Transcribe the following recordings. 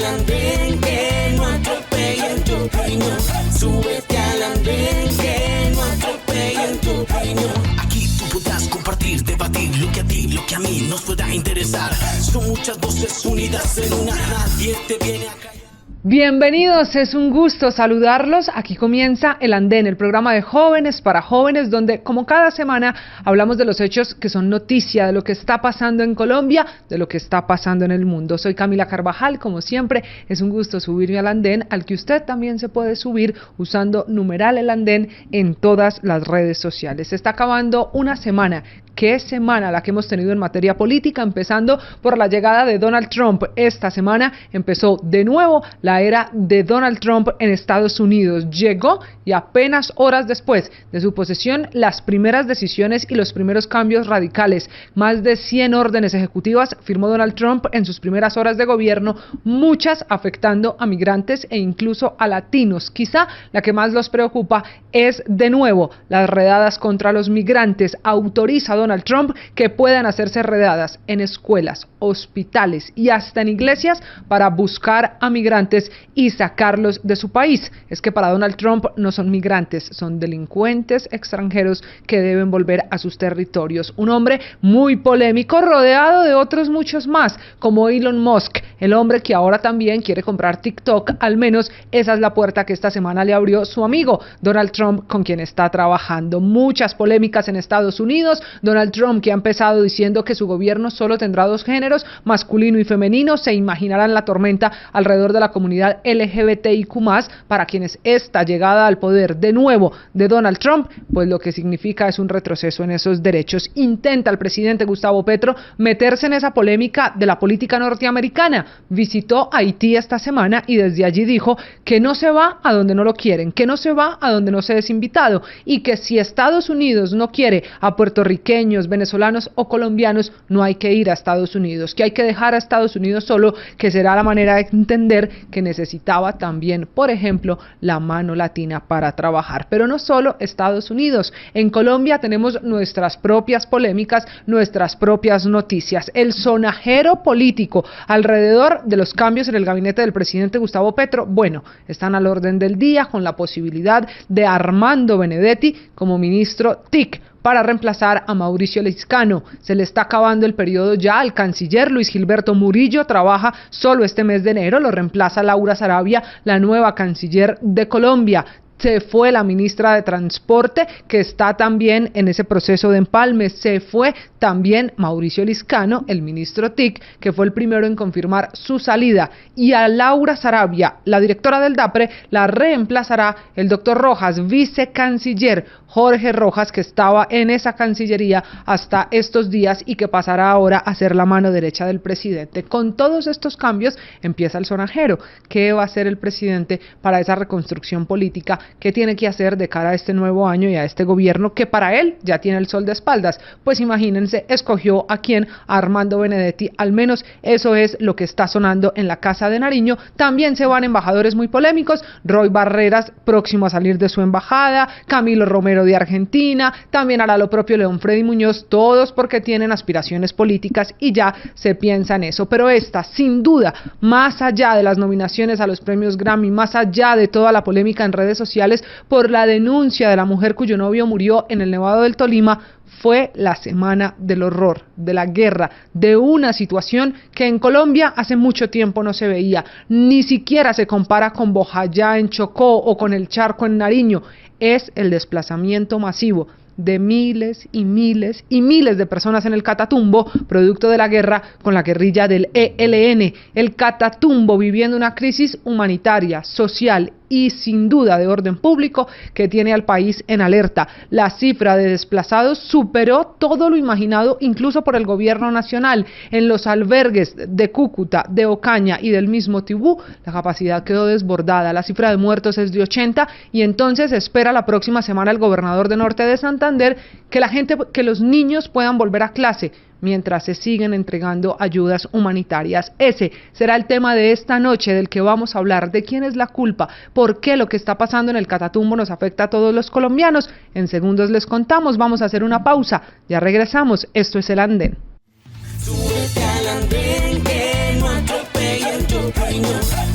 andén, que no atropellen tu opinión. Súbete al andén, que no atropellen tu opinión. Aquí tú podrás compartir, debatir lo que a ti, lo que a mí nos pueda interesar. Son muchas voces unidas en una, nadie te viene a callar. Bienvenidos, es un gusto saludarlos. Aquí comienza El Andén, el programa de jóvenes para jóvenes, donde como cada semana hablamos de los hechos que son noticia, de lo que está pasando en Colombia, de lo que está pasando en el mundo. Soy Camila Carvajal, como siempre, es un gusto subirme al andén, al que usted también se puede subir usando numeral El Andén en todas las redes sociales. Se está acabando una semana. ¿Qué semana la que hemos tenido en materia política? Empezando por la llegada de Donald Trump. Esta semana empezó de nuevo la era de Donald Trump en Estados Unidos. Llegó y apenas horas después de su posesión, las primeras decisiones y los primeros cambios radicales. Más de 100 órdenes ejecutivas firmó Donald Trump en sus primeras horas de gobierno, muchas afectando a migrantes e incluso a latinos. Quizá la que más los preocupa es, de nuevo, las redadas contra los migrantes. Autoriza Donald Trump que puedan hacerse redadas en escuelas, hospitales y hasta en iglesias para buscar a migrantes y sacarlos de su país. Es que para Donald Trump no son migrantes, son delincuentes extranjeros que deben volver a sus territorios. Un hombre muy polémico, rodeado de otros muchos más, como Elon Musk, el hombre que ahora también quiere comprar TikTok. Al menos esa es la puerta que esta semana le abrió su amigo Donald Trump, con quien está trabajando. Muchas polémicas en Estados Unidos. Donald Trump, que ha empezado diciendo que su gobierno solo tendrá dos géneros, masculino y femenino. Se imaginarán la tormenta alrededor de la comunidad LGBTIQ+, para quienes esta llegada al poder de nuevo de Donald Trump, pues lo que significa es un retroceso en esos derechos. Intenta el presidente Gustavo Petro meterse en esa polémica de la política norteamericana. Visitó Haití esta semana y desde allí dijo que no se va a donde no lo quieren, que no se va a donde no se es invitado, y que si Estados Unidos no quiere a puertorriqueños, venezolanos o colombianos, no hay que ir a Estados Unidos, que hay que dejar a Estados Unidos solo, que será la manera de entender que necesitaba también, por ejemplo, la mano latina para trabajar. Pero no solo Estados Unidos. En Colombia tenemos nuestras propias polémicas, nuestras propias noticias. El sonajero político alrededor de los cambios en el gabinete del presidente Gustavo Petro, bueno, están al orden del día, con la posibilidad de Armando Benedetti como ministro TIC, para reemplazar a Mauricio Liscano. Se le está acabando el periodo ya al canciller Luis Gilberto Murillo, trabaja solo este mes de enero, lo reemplaza Laura Sarabia, la nueva canciller de Colombia. Se fue la ministra de Transporte, que está también en ese proceso de empalme. Se fue también Mauricio Liscano, el ministro TIC, que fue el primero en confirmar su salida. Y a Laura Sarabia, la directora del DAPRE, la reemplazará el doctor Rojas, vicecanciller Jorge Rojas, que estaba en esa cancillería hasta estos días y que pasará ahora a ser la mano derecha del presidente. Con todos estos cambios empieza el sonajero. ¿Qué va a hacer el presidente para esa reconstrucción política? ¿Qué tiene que hacer de cara a este nuevo año y a este gobierno que para él ya tiene el sol de espaldas? Pues imagínense, escogió a quién, a Armando Benedetti. Al menos eso es lo que está sonando en la Casa de Nariño. También se van embajadores muy polémicos. Roy Barreras, próximo a salir de su embajada, Camilo Romero de Argentina, también hará lo propio León Freddy Muñoz, todos porque tienen aspiraciones políticas y ya se piensa en eso. Pero esta, sin duda, más allá de las nominaciones a los premios Grammy, más allá de toda la polémica en redes sociales por la denuncia de la mujer cuyo novio murió en el Nevado del Tolima, fue la semana del horror, de la guerra, de una situación que en Colombia hace mucho tiempo no se veía. Ni siquiera se compara con Bojayá en Chocó o con el Charco en Nariño. Es el desplazamiento masivo de miles y miles y miles de personas en el Catatumbo, producto de la guerra con la guerrilla del ELN. El Catatumbo viviendo una crisis humanitaria, social y sin duda de orden público que tiene al país en alerta. La cifra de desplazados superó todo lo imaginado incluso por el gobierno nacional. En los albergues de Cúcuta, de Ocaña y del mismo Tibú, la capacidad quedó desbordada. La cifra de muertos es de 80 y entonces espera la próxima semana el gobernador de Norte de Santander que los niños puedan volver a clase mientras se siguen entregando ayudas humanitarias. Ese será el tema de esta noche, del que vamos a hablar, de quién es la culpa, por qué lo que está pasando en el Catatumbo nos afecta a todos los colombianos. En segundos les contamos, vamos a hacer una pausa, ya regresamos, esto es El Andén. Súbete al andén, que no atropellen tu opinión.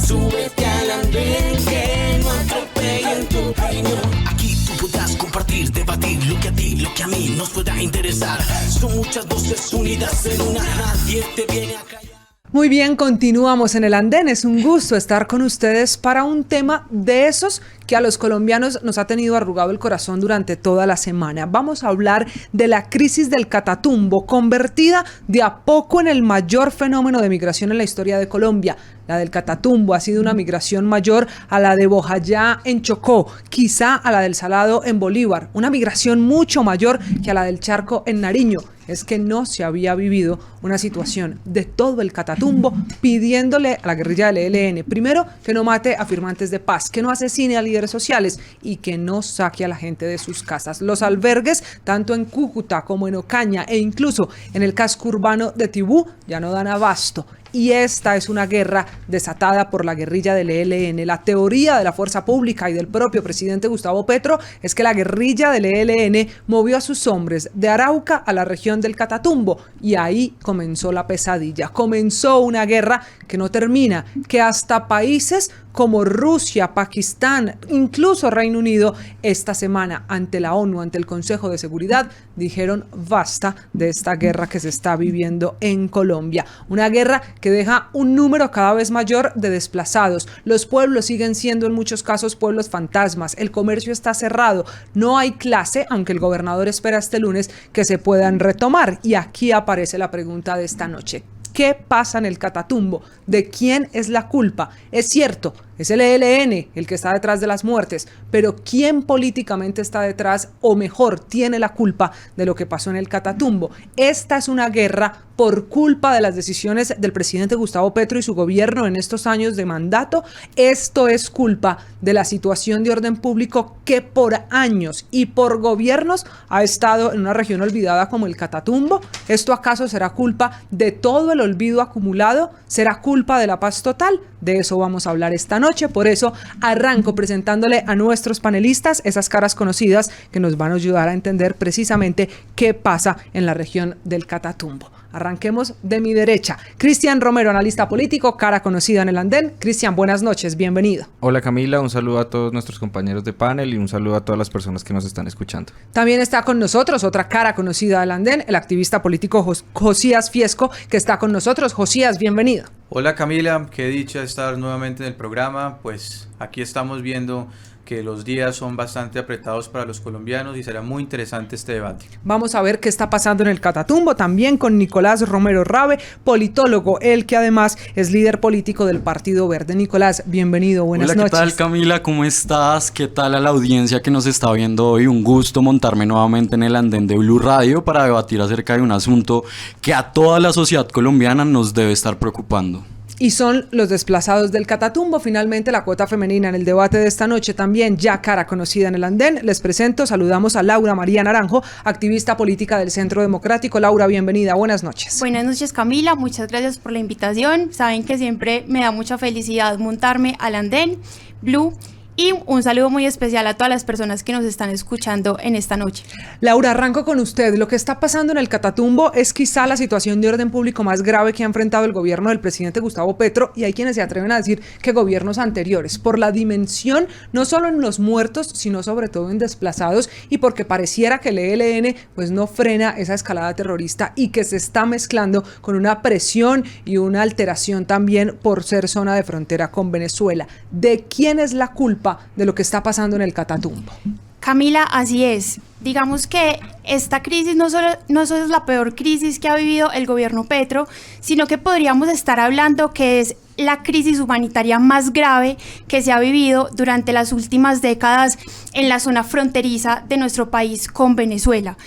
Son muchas voces unidas en una, nadie te viene a callar. Muy bien, continuamos en el andén. Es un gusto estar con ustedes para un tema de esos que a los colombianos nos ha tenido arrugado el corazón durante toda la semana. Vamos a hablar de la crisis del Catatumbo, convertida de a poco en el mayor fenómeno de migración en la historia de Colombia. La del Catatumbo ha sido una migración mayor a la de Bojayá en Chocó, quizá a la del Salado en Bolívar, una migración mucho mayor que a la del Charco en Nariño. Es que no se había vivido una situación de todo el Catatumbo pidiéndole a la guerrilla del ELN, primero, que no mate a firmantes de paz, que no asesine a líderes sociales y que no saque a la gente de sus casas. Los albergues, tanto en Cúcuta como en Ocaña e incluso en el casco urbano de Tibú, ya no dan abasto. Y esta es una guerra desatada por la guerrilla del ELN. La teoría de la fuerza pública y del propio presidente Gustavo Petro es que la guerrilla del ELN movió a sus hombres de Arauca a la región del Catatumbo y ahí comenzó la pesadilla. Comenzó una guerra que no termina, que hasta países como Rusia, Pakistán, incluso Reino Unido, esta semana ante la ONU, ante el Consejo de Seguridad, dijeron basta de esta guerra que se está viviendo en Colombia. Una guerra que deja un número cada vez mayor de desplazados. Los pueblos siguen siendo en muchos casos pueblos fantasmas. El comercio está cerrado. No hay clase, aunque el gobernador espera este lunes que se puedan retomar. Y aquí aparece la pregunta de esta noche. ¿Qué pasa en el Catatumbo? ¿De quién es la culpa? Es cierto, es el ELN el que está detrás de las muertes, pero ¿quién políticamente está detrás o mejor tiene la culpa de lo que pasó en el Catatumbo? Esta es una guerra por culpa de las decisiones del presidente Gustavo Petro y su gobierno en estos años de mandato. Esto es culpa de la situación de orden público que por años y por gobiernos ha estado en una región olvidada como el Catatumbo. ¿Esto acaso será culpa de todo el olvido acumulado? ¿Será culpa de la paz total? De eso vamos a hablar esta noche. Por eso arranco presentándole a nuestros panelistas esas caras conocidas que nos van a ayudar a entender precisamente qué pasa en la región del Catatumbo. Arranquemos de mi derecha. Cristian Romero, analista político, cara conocida en el andén. Cristian, buenas noches, bienvenido. Hola Camila, un saludo a todos nuestros compañeros de panel y un saludo a todas las personas que nos están escuchando. También está con nosotros otra cara conocida del andén, el activista político Josías Fiesco, que está con nosotros. Josías, bienvenido. Hola Camila, qué dicha estar nuevamente en el programa. Pues aquí estamos viendo que los días son bastante apretados para los colombianos y será muy interesante este debate. Vamos a ver qué está pasando en el Catatumbo, también con Nicolás Romero Rabe, politólogo, él que además es líder político del Partido Verde. Nicolás, bienvenido, buenas noches. Hola, ¿qué tal Camila? ¿Cómo estás? ¿Qué tal a la audiencia que nos está viendo hoy? Un gusto montarme nuevamente en el andén de Blue Radio para debatir acerca de un asunto que a toda la sociedad colombiana nos debe estar preocupando. Y son los desplazados del Catatumbo. Finalmente la cuota femenina en el debate de esta noche también ya cara conocida en el andén. Les presento, saludamos a Laura María Naranjo, activista política del Centro Democrático. Laura, bienvenida, buenas noches. Buenas noches Camila, muchas gracias por la invitación. Saben que siempre me da mucha felicidad montarme al andén Blue. Y un saludo muy especial a todas las personas que nos están escuchando en esta noche. Laura, arranco con usted. Lo que está pasando en el Catatumbo es quizá la situación de orden público más grave que ha enfrentado el gobierno del presidente Gustavo Petro, y hay quienes se atreven a decir que gobiernos anteriores, por la dimensión no solo en los muertos, sino sobre todo en desplazados, y porque pareciera que el ELN pues no frena esa escalada terrorista y que se está mezclando con una presión y una alteración también por ser zona de frontera con Venezuela. ¿De quién es la culpa de lo que está pasando en el Catatumbo? Camila, así es. Digamos que esta crisis no solo es la peor crisis que ha vivido el gobierno Petro, sino que podríamos estar hablando que es la crisis humanitaria más grave que se ha vivido durante las últimas décadas en la zona fronteriza de nuestro país con Venezuela.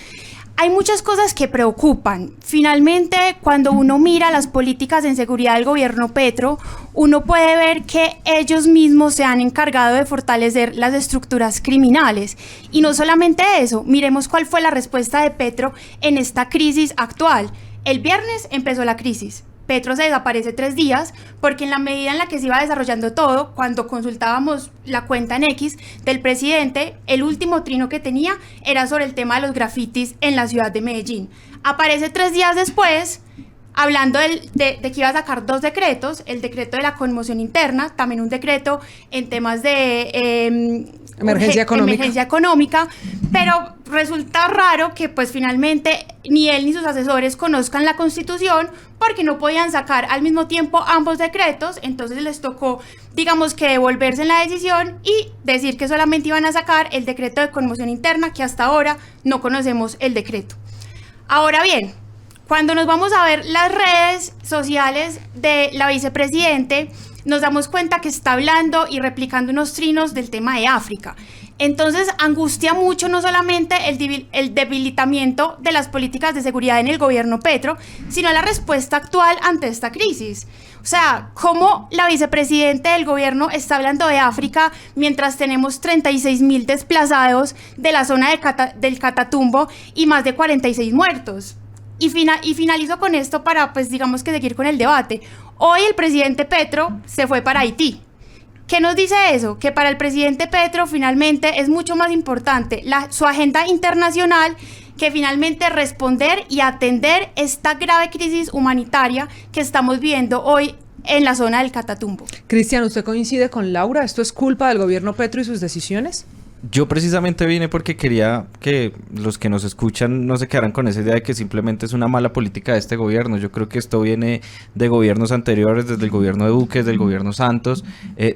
Hay muchas cosas que preocupan. Finalmente, cuando uno mira las políticas en seguridad del gobierno Petro, uno puede ver que ellos mismos se han encargado de fortalecer las estructuras criminales. Y no solamente eso, miremos cuál fue la respuesta de Petro en esta crisis actual. El viernes empezó la crisis. Petro se desaparece 3 días porque en la medida en la que se iba desarrollando todo, cuando consultábamos la cuenta en X del presidente, el último trino que tenía era sobre el tema de los grafitis en la ciudad de Medellín. Aparece 3 días después hablando de que iba a sacar 2 decretos, el decreto de la conmoción interna, también un decreto en temas de Emergencia económica. Emergencia económica, pero resulta raro que pues finalmente ni él ni sus asesores conozcan la Constitución porque no podían sacar al mismo tiempo ambos decretos, entonces les tocó, digamos que devolverse en la decisión y decir que solamente iban a sacar el decreto de conmoción interna, que hasta ahora no conocemos el decreto. Ahora bien, cuando nos vamos a ver las redes sociales de la vicepresidente, nos damos cuenta que está hablando y replicando unos trinos del tema de África. Entonces angustia mucho no solamente el debilitamiento de las políticas de seguridad en el gobierno Petro, sino la respuesta actual ante esta crisis. O sea, cómo la vicepresidenta del gobierno está hablando de África mientras tenemos 36.000 desplazados de la zona del Catatumbo y más de 46 muertos. Y finalizo con esto para, pues digamos que seguir con el debate. Hoy el presidente Petro se fue para Haití. ¿Qué nos dice eso? Que para el presidente Petro finalmente es mucho más importante su agenda internacional que finalmente responder y atender esta grave crisis humanitaria que estamos viendo hoy en la zona del Catatumbo. Cristian, ¿usted coincide con Laura? ¿Esto es culpa del gobierno Petro y sus decisiones? Yo precisamente vine porque quería que los que nos escuchan no se quedaran con esa idea de que simplemente es una mala política de este gobierno. Yo creo que esto viene de gobiernos anteriores, desde el gobierno de Duque, desde el gobierno Santos,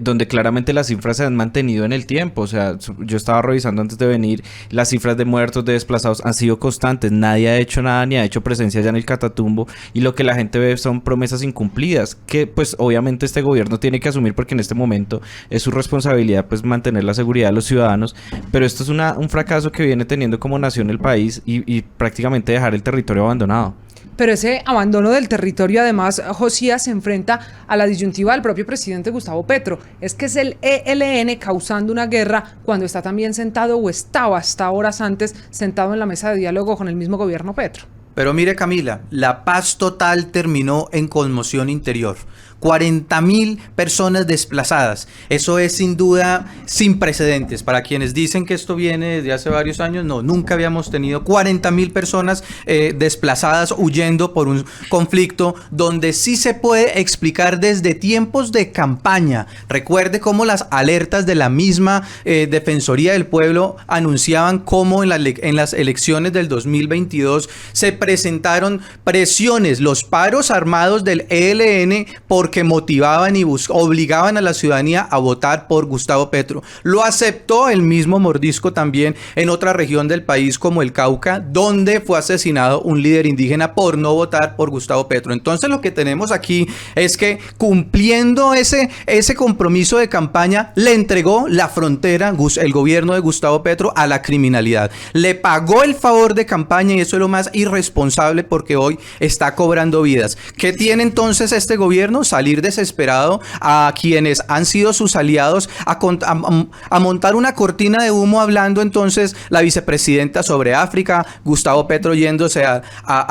donde claramente las cifras se han mantenido en el tiempo. O sea, yo estaba revisando antes de venir, las cifras de muertos, de desplazados han sido constantes. Nadie ha hecho nada ni ha hecho presencia allá en el Catatumbo, y lo que la gente ve son promesas incumplidas que pues obviamente este gobierno tiene que asumir, porque en este momento es su responsabilidad pues mantener la seguridad de los ciudadanos. Pero esto es un fracaso que viene teniendo como nación el país y prácticamente dejar el territorio abandonado. Pero ese abandono del territorio, además, Josías, se enfrenta a la disyuntiva del propio presidente Gustavo Petro. Es que es el ELN causando una guerra cuando está también sentado, o estaba hasta horas antes, sentado en la mesa de diálogo con el mismo gobierno Petro. Pero mire, Camila, la paz total terminó en conmoción interior. 40.000 personas desplazadas. Eso es sin duda sin precedentes. Para quienes dicen que esto viene desde hace varios años, no, nunca habíamos tenido 40.000 personas desplazadas huyendo por un conflicto donde sí se puede explicar desde tiempos de campaña. Recuerde cómo las alertas de la misma Defensoría del Pueblo anunciaban cómo en las elecciones del 2022 se presentaron presiones, los paros armados del ELN porque motivaban y obligaban a la ciudadanía a votar por Gustavo Petro. Lo aceptó el mismo mordisco también en otra región del país como el Cauca, donde fue asesinado un líder indígena por no votar por Gustavo Petro. Entonces lo que tenemos aquí es que cumpliendo ese compromiso de campaña, le entregó la frontera el gobierno de Gustavo Petro a la criminalidad. Le pagó el favor de campaña, y eso es lo más irresponsable porque hoy está cobrando vidas. ¿Qué tiene entonces este gobierno? Salir desesperado a quienes han sido sus aliados a montar una cortina de humo, hablando entonces la vicepresidenta sobre África, Gustavo Petro yéndose a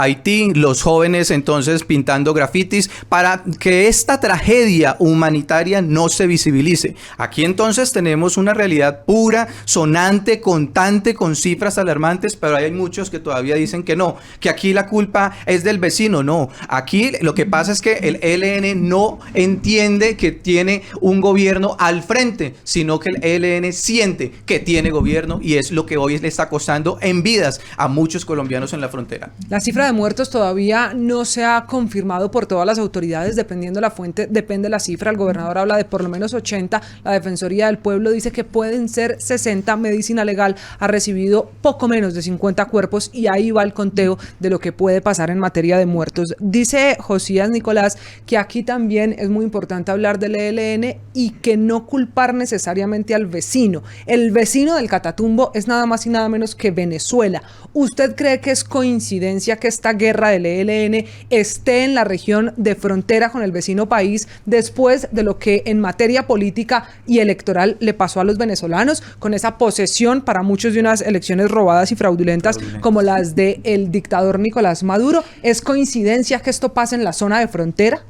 Haití, los jóvenes entonces pintando grafitis para que esta tragedia humanitaria no se visibilice. Aquí entonces tenemos una realidad pura, sonante, contante, con cifras alarmantes, pero hay muchos que todavía dicen que no, que aquí la culpa es del vecino. No, aquí lo que pasa es que el ELN no entiende que tiene un gobierno al frente, sino que el ELN siente que tiene gobierno, y es lo que hoy le está costando en vidas a muchos colombianos en la frontera. La cifra de muertos todavía no se ha confirmado por todas las autoridades, dependiendo de la fuente, depende la cifra. El gobernador habla de por lo menos 80, la Defensoría del Pueblo dice que pueden ser 60, Medicina Legal ha recibido poco menos de 50 cuerpos, y ahí va el conteo de lo que puede pasar en materia de muertos. Dice Josías Nicolás que aquí también es muy importante hablar del ELN y que no culpar necesariamente al vecino. El vecino del Catatumbo es nada más y nada menos que Venezuela. ¿Usted cree que es coincidencia que esta guerra del ELN esté en la región de frontera con el vecino país después de lo que en materia política y electoral le pasó a los venezolanos, con esa posesión para muchos de unas elecciones robadas y fraudulentas como las del dictador Nicolás Maduro? ¿Es coincidencia que esto pase en la zona de frontera?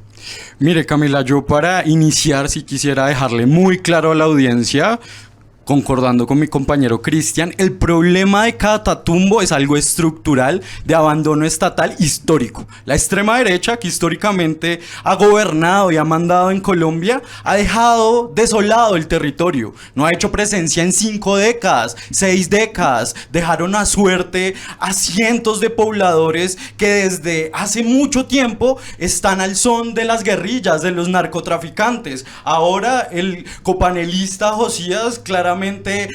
Mire, Camila, yo para iniciar sí quisiera dejarle muy claro a la audiencia concordando con mi compañero Cristian, el problema de Catatumbo es algo estructural de abandono estatal histórico. La extrema derecha, que históricamente ha gobernado y ha mandado en Colombia, ha dejado desolado el territorio. No ha hecho presencia en 5 décadas, 6 décadas. Dejaron a suerte a cientos de pobladores que desde hace mucho tiempo están al son de las guerrillas, de los narcotraficantes. Ahora el copanelista Josías, claramente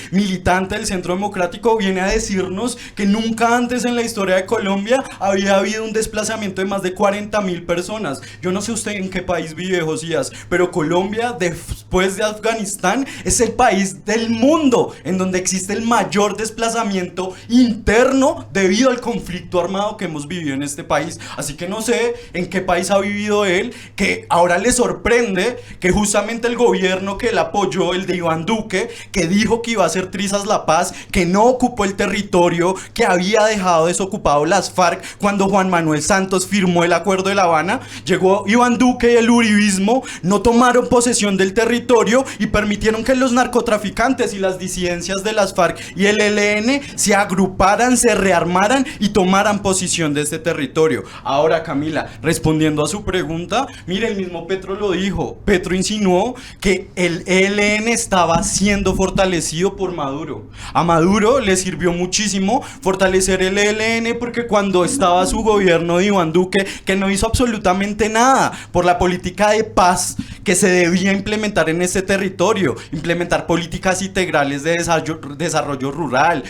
militante del Centro Democrático, viene a decirnos que nunca antes en la historia de Colombia había habido un desplazamiento de más de 40.000 personas. Yo no sé usted en qué país vive, Josías, pero Colombia, después de Afganistán, es el país del mundo en donde existe el mayor desplazamiento interno debido al conflicto armado que hemos vivido en este país. Así que no sé en qué país ha vivido él, que ahora le sorprende que justamente el gobierno que él apoyó, el de Iván Duque, que dijo que iba a hacer trizas la paz, que no ocupó el territorio, que había dejado desocupado las FARC cuando Juan Manuel Santos firmó el Acuerdo de La Habana, llegó Iván Duque y el uribismo, no tomaron posesión del territorio y permitieron que los narcotraficantes y las disidencias de las FARC y el ELN se agruparan, se rearmaran y tomaran posición de este territorio. Ahora, Camila, respondiendo a su pregunta, mire, el mismo Petro lo dijo. Petro insinuó que el ELN estaba siendo fortalecido por Maduro. A Maduro le sirvió muchísimo fortalecer el ELN porque cuando estaba su gobierno de Iván Duque, que no hizo absolutamente nada por la política de paz que se debía implementar en este territorio, implementar políticas integrales de desarrollo rural,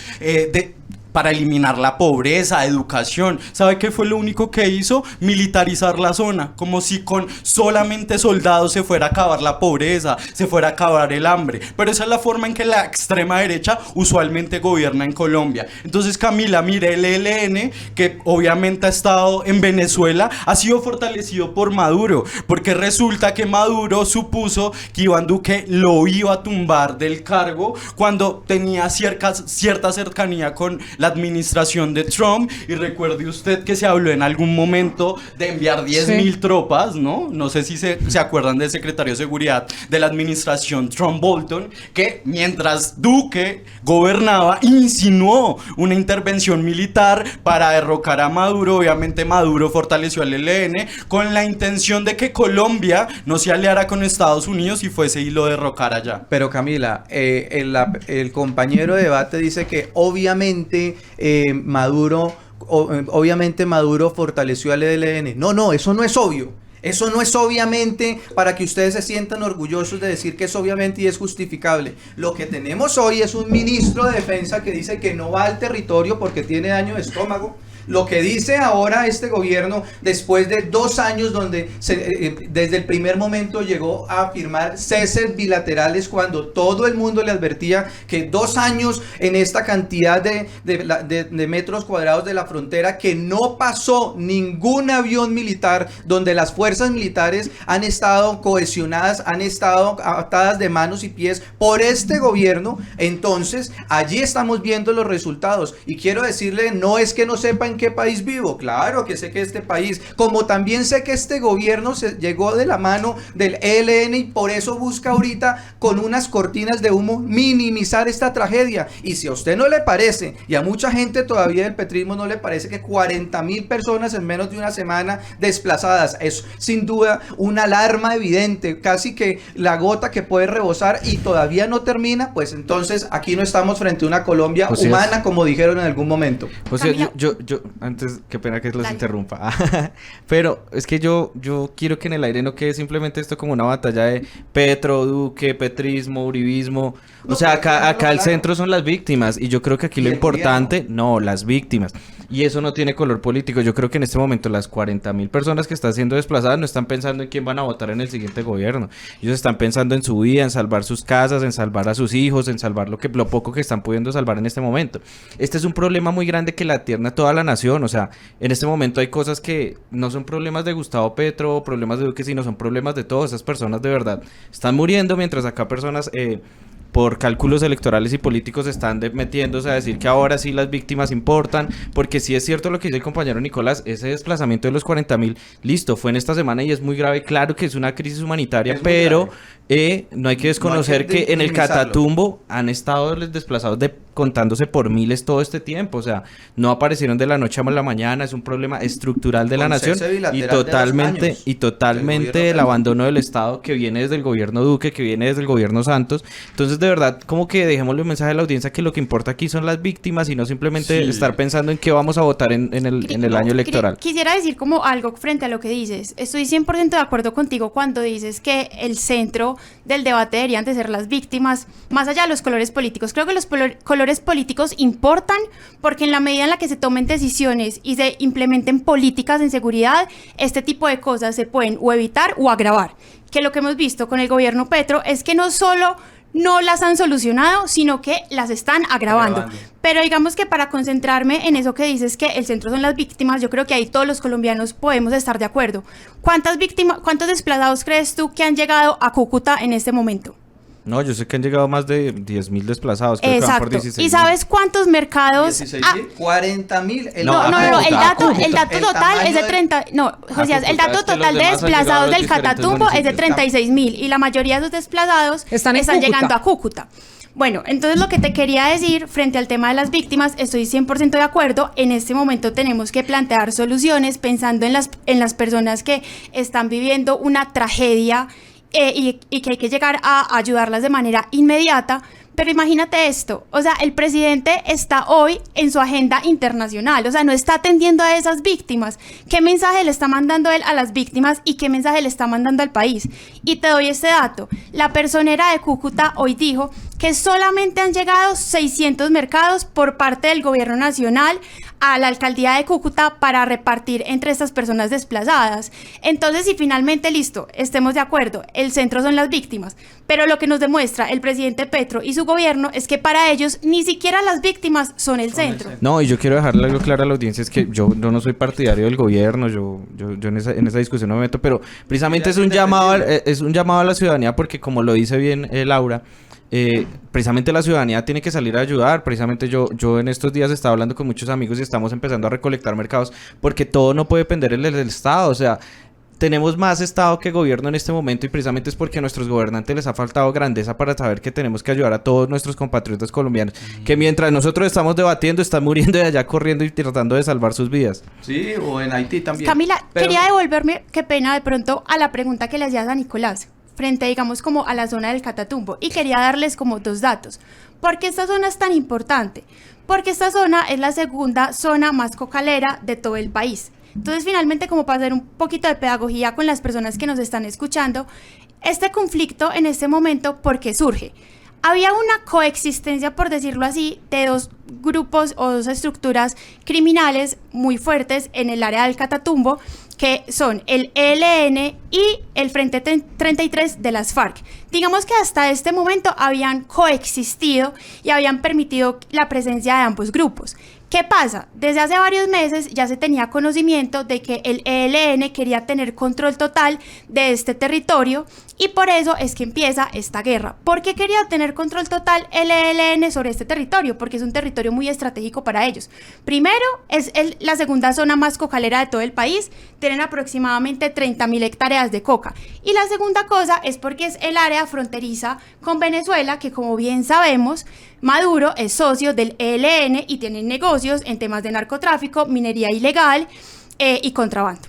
para eliminar la pobreza, educación. ¿Sabe qué fue lo único que hizo? Militarizar la zona, como si con solamente soldados se fuera a acabar la pobreza, se fuera a acabar el hambre. Pero esa es la forma en que la extrema derecha usualmente gobierna en Colombia. Entonces, Camila, mire, el ELN, que obviamente ha estado en Venezuela, ha sido fortalecido por Maduro, porque resulta que Maduro supuso que Iván Duque lo iba a tumbar del cargo cuando tenía cierta cercanía con la administración de Trump. Y recuerde usted que se habló en algún momento de enviar 10.000 tropas, ¿no? No sé si se acuerdan del secretario de Seguridad de la administración Trump, Bolton, que mientras Duque gobernaba insinuó una intervención militar para derrocar a Maduro. Obviamente Maduro fortaleció al ELN con la intención de que Colombia no se aliara con Estados Unidos y fuese y lo derrocara allá. Pero Camila, el compañero de debate dice que obviamente Maduro fortaleció al ELN. No, eso no es obvio. Eso no es obviamente para que ustedes se sientan orgullosos de decir que es obviamente y es justificable. Lo que tenemos hoy es un ministro de defensa que dice que no va al territorio porque tiene daño de estómago. Lo que dice ahora este gobierno, después de 2 años donde desde el primer momento llegó a firmar ceses bilaterales cuando todo el mundo le advertía que 2 años en esta cantidad de metros cuadrados de la frontera, que no pasó ningún avión militar, donde las fuerzas militares han estado cohesionadas, han estado atadas de manos y pies por este gobierno. Entonces allí estamos viendo los resultados y quiero decirle, no es que no sepa en qué país vivo, claro que sé que este país, como también sé que este gobierno se llegó de la mano del ELN y por eso busca ahorita con unas cortinas de humo minimizar esta tragedia. Y si a usted no le parece, y a mucha gente todavía del petrismo no le parece, que 40.000 personas en menos de una semana desplazadas es sin duda una alarma evidente, casi que la gota que puede rebosar y todavía no termina, pues entonces aquí no estamos frente a una Colombia humana, como dijeron en algún momento. José, yo antes, qué pena que los interrumpa, pero es que yo quiero que en el aire no quede simplemente esto como una batalla de Petro, Duque, petrismo, uribismo. O sea, acá el centro son las víctimas y yo creo que aquí lo importante, las víctimas. Y eso no tiene color político. Yo creo que en este momento las 40.000 personas que están siendo desplazadas no están pensando en quién van a votar en el siguiente gobierno. Ellos están pensando en su vida, en salvar sus casas, en salvar a sus hijos, en salvar lo poco que están pudiendo salvar en este momento. Este es un problema muy grande que le atierne a toda la nación. O sea, en este momento hay cosas que no son problemas de Gustavo Petro, problemas de Duque, sino son problemas de todas esas personas de verdad. Están muriendo mientras acá personas por cálculos electorales y políticos están metiéndose a decir que ahora sí las víctimas importan, porque sí es cierto lo que dice el compañero Nicolás, ese desplazamiento de los 40.000, listo, fue en esta semana y es muy grave, claro que es una crisis humanitaria, pero no hay que desconocer que en el Catatumbo han estado los desplazados contándose por miles todo este tiempo, o sea, no aparecieron de la noche a la mañana, es un problema estructural de la nación y totalmente el abandono del Estado que viene desde el gobierno Duque, que viene desde el gobierno Santos. Entonces, de verdad, como que dejémosle un mensaje a la audiencia que lo que importa aquí son las víctimas y no simplemente estar pensando en qué vamos a votar en el año electoral. Quisiera decir como algo frente a lo que dices. Estoy 100% de acuerdo contigo cuando dices que el centro del debate deberían de ser las víctimas, más allá de los colores políticos. Creo que los colores políticos importan porque en la medida en la que se tomen decisiones y se implementen políticas en seguridad, este tipo de cosas se pueden o evitar o agravar. Que lo que hemos visto con el gobierno Petro es que no solo no las han solucionado, sino que las están agravando. Pero digamos que para concentrarme en eso que dices que el centro son las víctimas, yo creo que ahí todos los colombianos podemos estar de acuerdo. ¿Cuántos desplazados crees tú que han llegado a Cúcuta en este momento? No, yo sé que han llegado más de 10.000 desplazados. Creo que van por 16.000. ¿Y sabes cuántos mercados? 40.000. El dato total es de 30. No, Josías, el dato total de desplazados del Catatumbo es de 36.000 y la mayoría de esos desplazados están llegando a Cúcuta. Bueno, entonces lo que te quería decir frente al tema de las víctimas, estoy 100% de acuerdo. En este momento tenemos que plantear soluciones pensando en las personas que están viviendo una tragedia y que hay que llegar a ayudarlas de manera inmediata. Pero imagínate esto, o sea, el presidente está hoy en su agenda internacional, o sea, no está atendiendo a esas víctimas. ¿Qué mensaje le está mandando él a las víctimas y qué mensaje le está mandando al país? Y te doy este dato, la personera de Cúcuta hoy dijo que solamente han llegado 600 mercados por parte del gobierno nacional a la alcaldía de Cúcuta para repartir entre estas personas desplazadas. Entonces, si finalmente, listo, estemos de acuerdo, el centro son las víctimas, pero lo que nos demuestra el presidente Petro y su gobierno es que para ellos ni siquiera las víctimas son el centro. No, y yo quiero dejarle algo claro a la audiencia, es que yo no soy partidario del gobierno, yo en esa discusión no me meto, pero precisamente es un llamado a la ciudadanía, porque como lo dice bien Laura, precisamente la ciudadanía tiene que salir a ayudar. Precisamente yo en estos días estaba hablando con muchos amigos y estamos empezando a recolectar mercados, porque todo no puede depender del Estado, o sea, tenemos más Estado que gobierno en este momento y precisamente es porque a nuestros gobernantes les ha faltado grandeza para saber que tenemos que ayudar a todos nuestros compatriotas colombianos, que mientras nosotros estamos debatiendo están muriendo de allá corriendo y tratando de salvar sus vidas. Sí, o en Haití también. Camila, quería devolverme, qué pena de pronto, a la pregunta que le hacías a Nicolás frente, digamos, como a la zona del Catatumbo, y quería darles como dos datos. ¿Por qué esta zona es tan importante? Porque esta zona es la segunda zona más cocalera de todo el país. Entonces, finalmente, como para hacer un poquito de pedagogía con las personas que nos están escuchando, este conflicto en este momento, ¿por qué surge? Había una coexistencia, por decirlo así, de dos grupos o dos estructuras criminales muy fuertes en el área del Catatumbo, que son el ELN y el Frente 33 de las FARC. Digamos que hasta este momento habían coexistido y habían permitido la presencia de ambos grupos. ¿Qué pasa? Desde hace varios meses ya se tenía conocimiento de que el ELN quería tener control total de este territorio y por eso es que empieza esta guerra. ¿Por qué quería tener control total el ELN sobre este territorio? Porque es un territorio muy estratégico para ellos. Primero, es la segunda zona más cocalera de todo el país, tienen aproximadamente 30.000 hectáreas de coca. Y la segunda cosa es porque es el área fronteriza con Venezuela, que como bien sabemos, Maduro es socio del ELN y tiene negocios en temas de narcotráfico, minería ilegal y contrabando.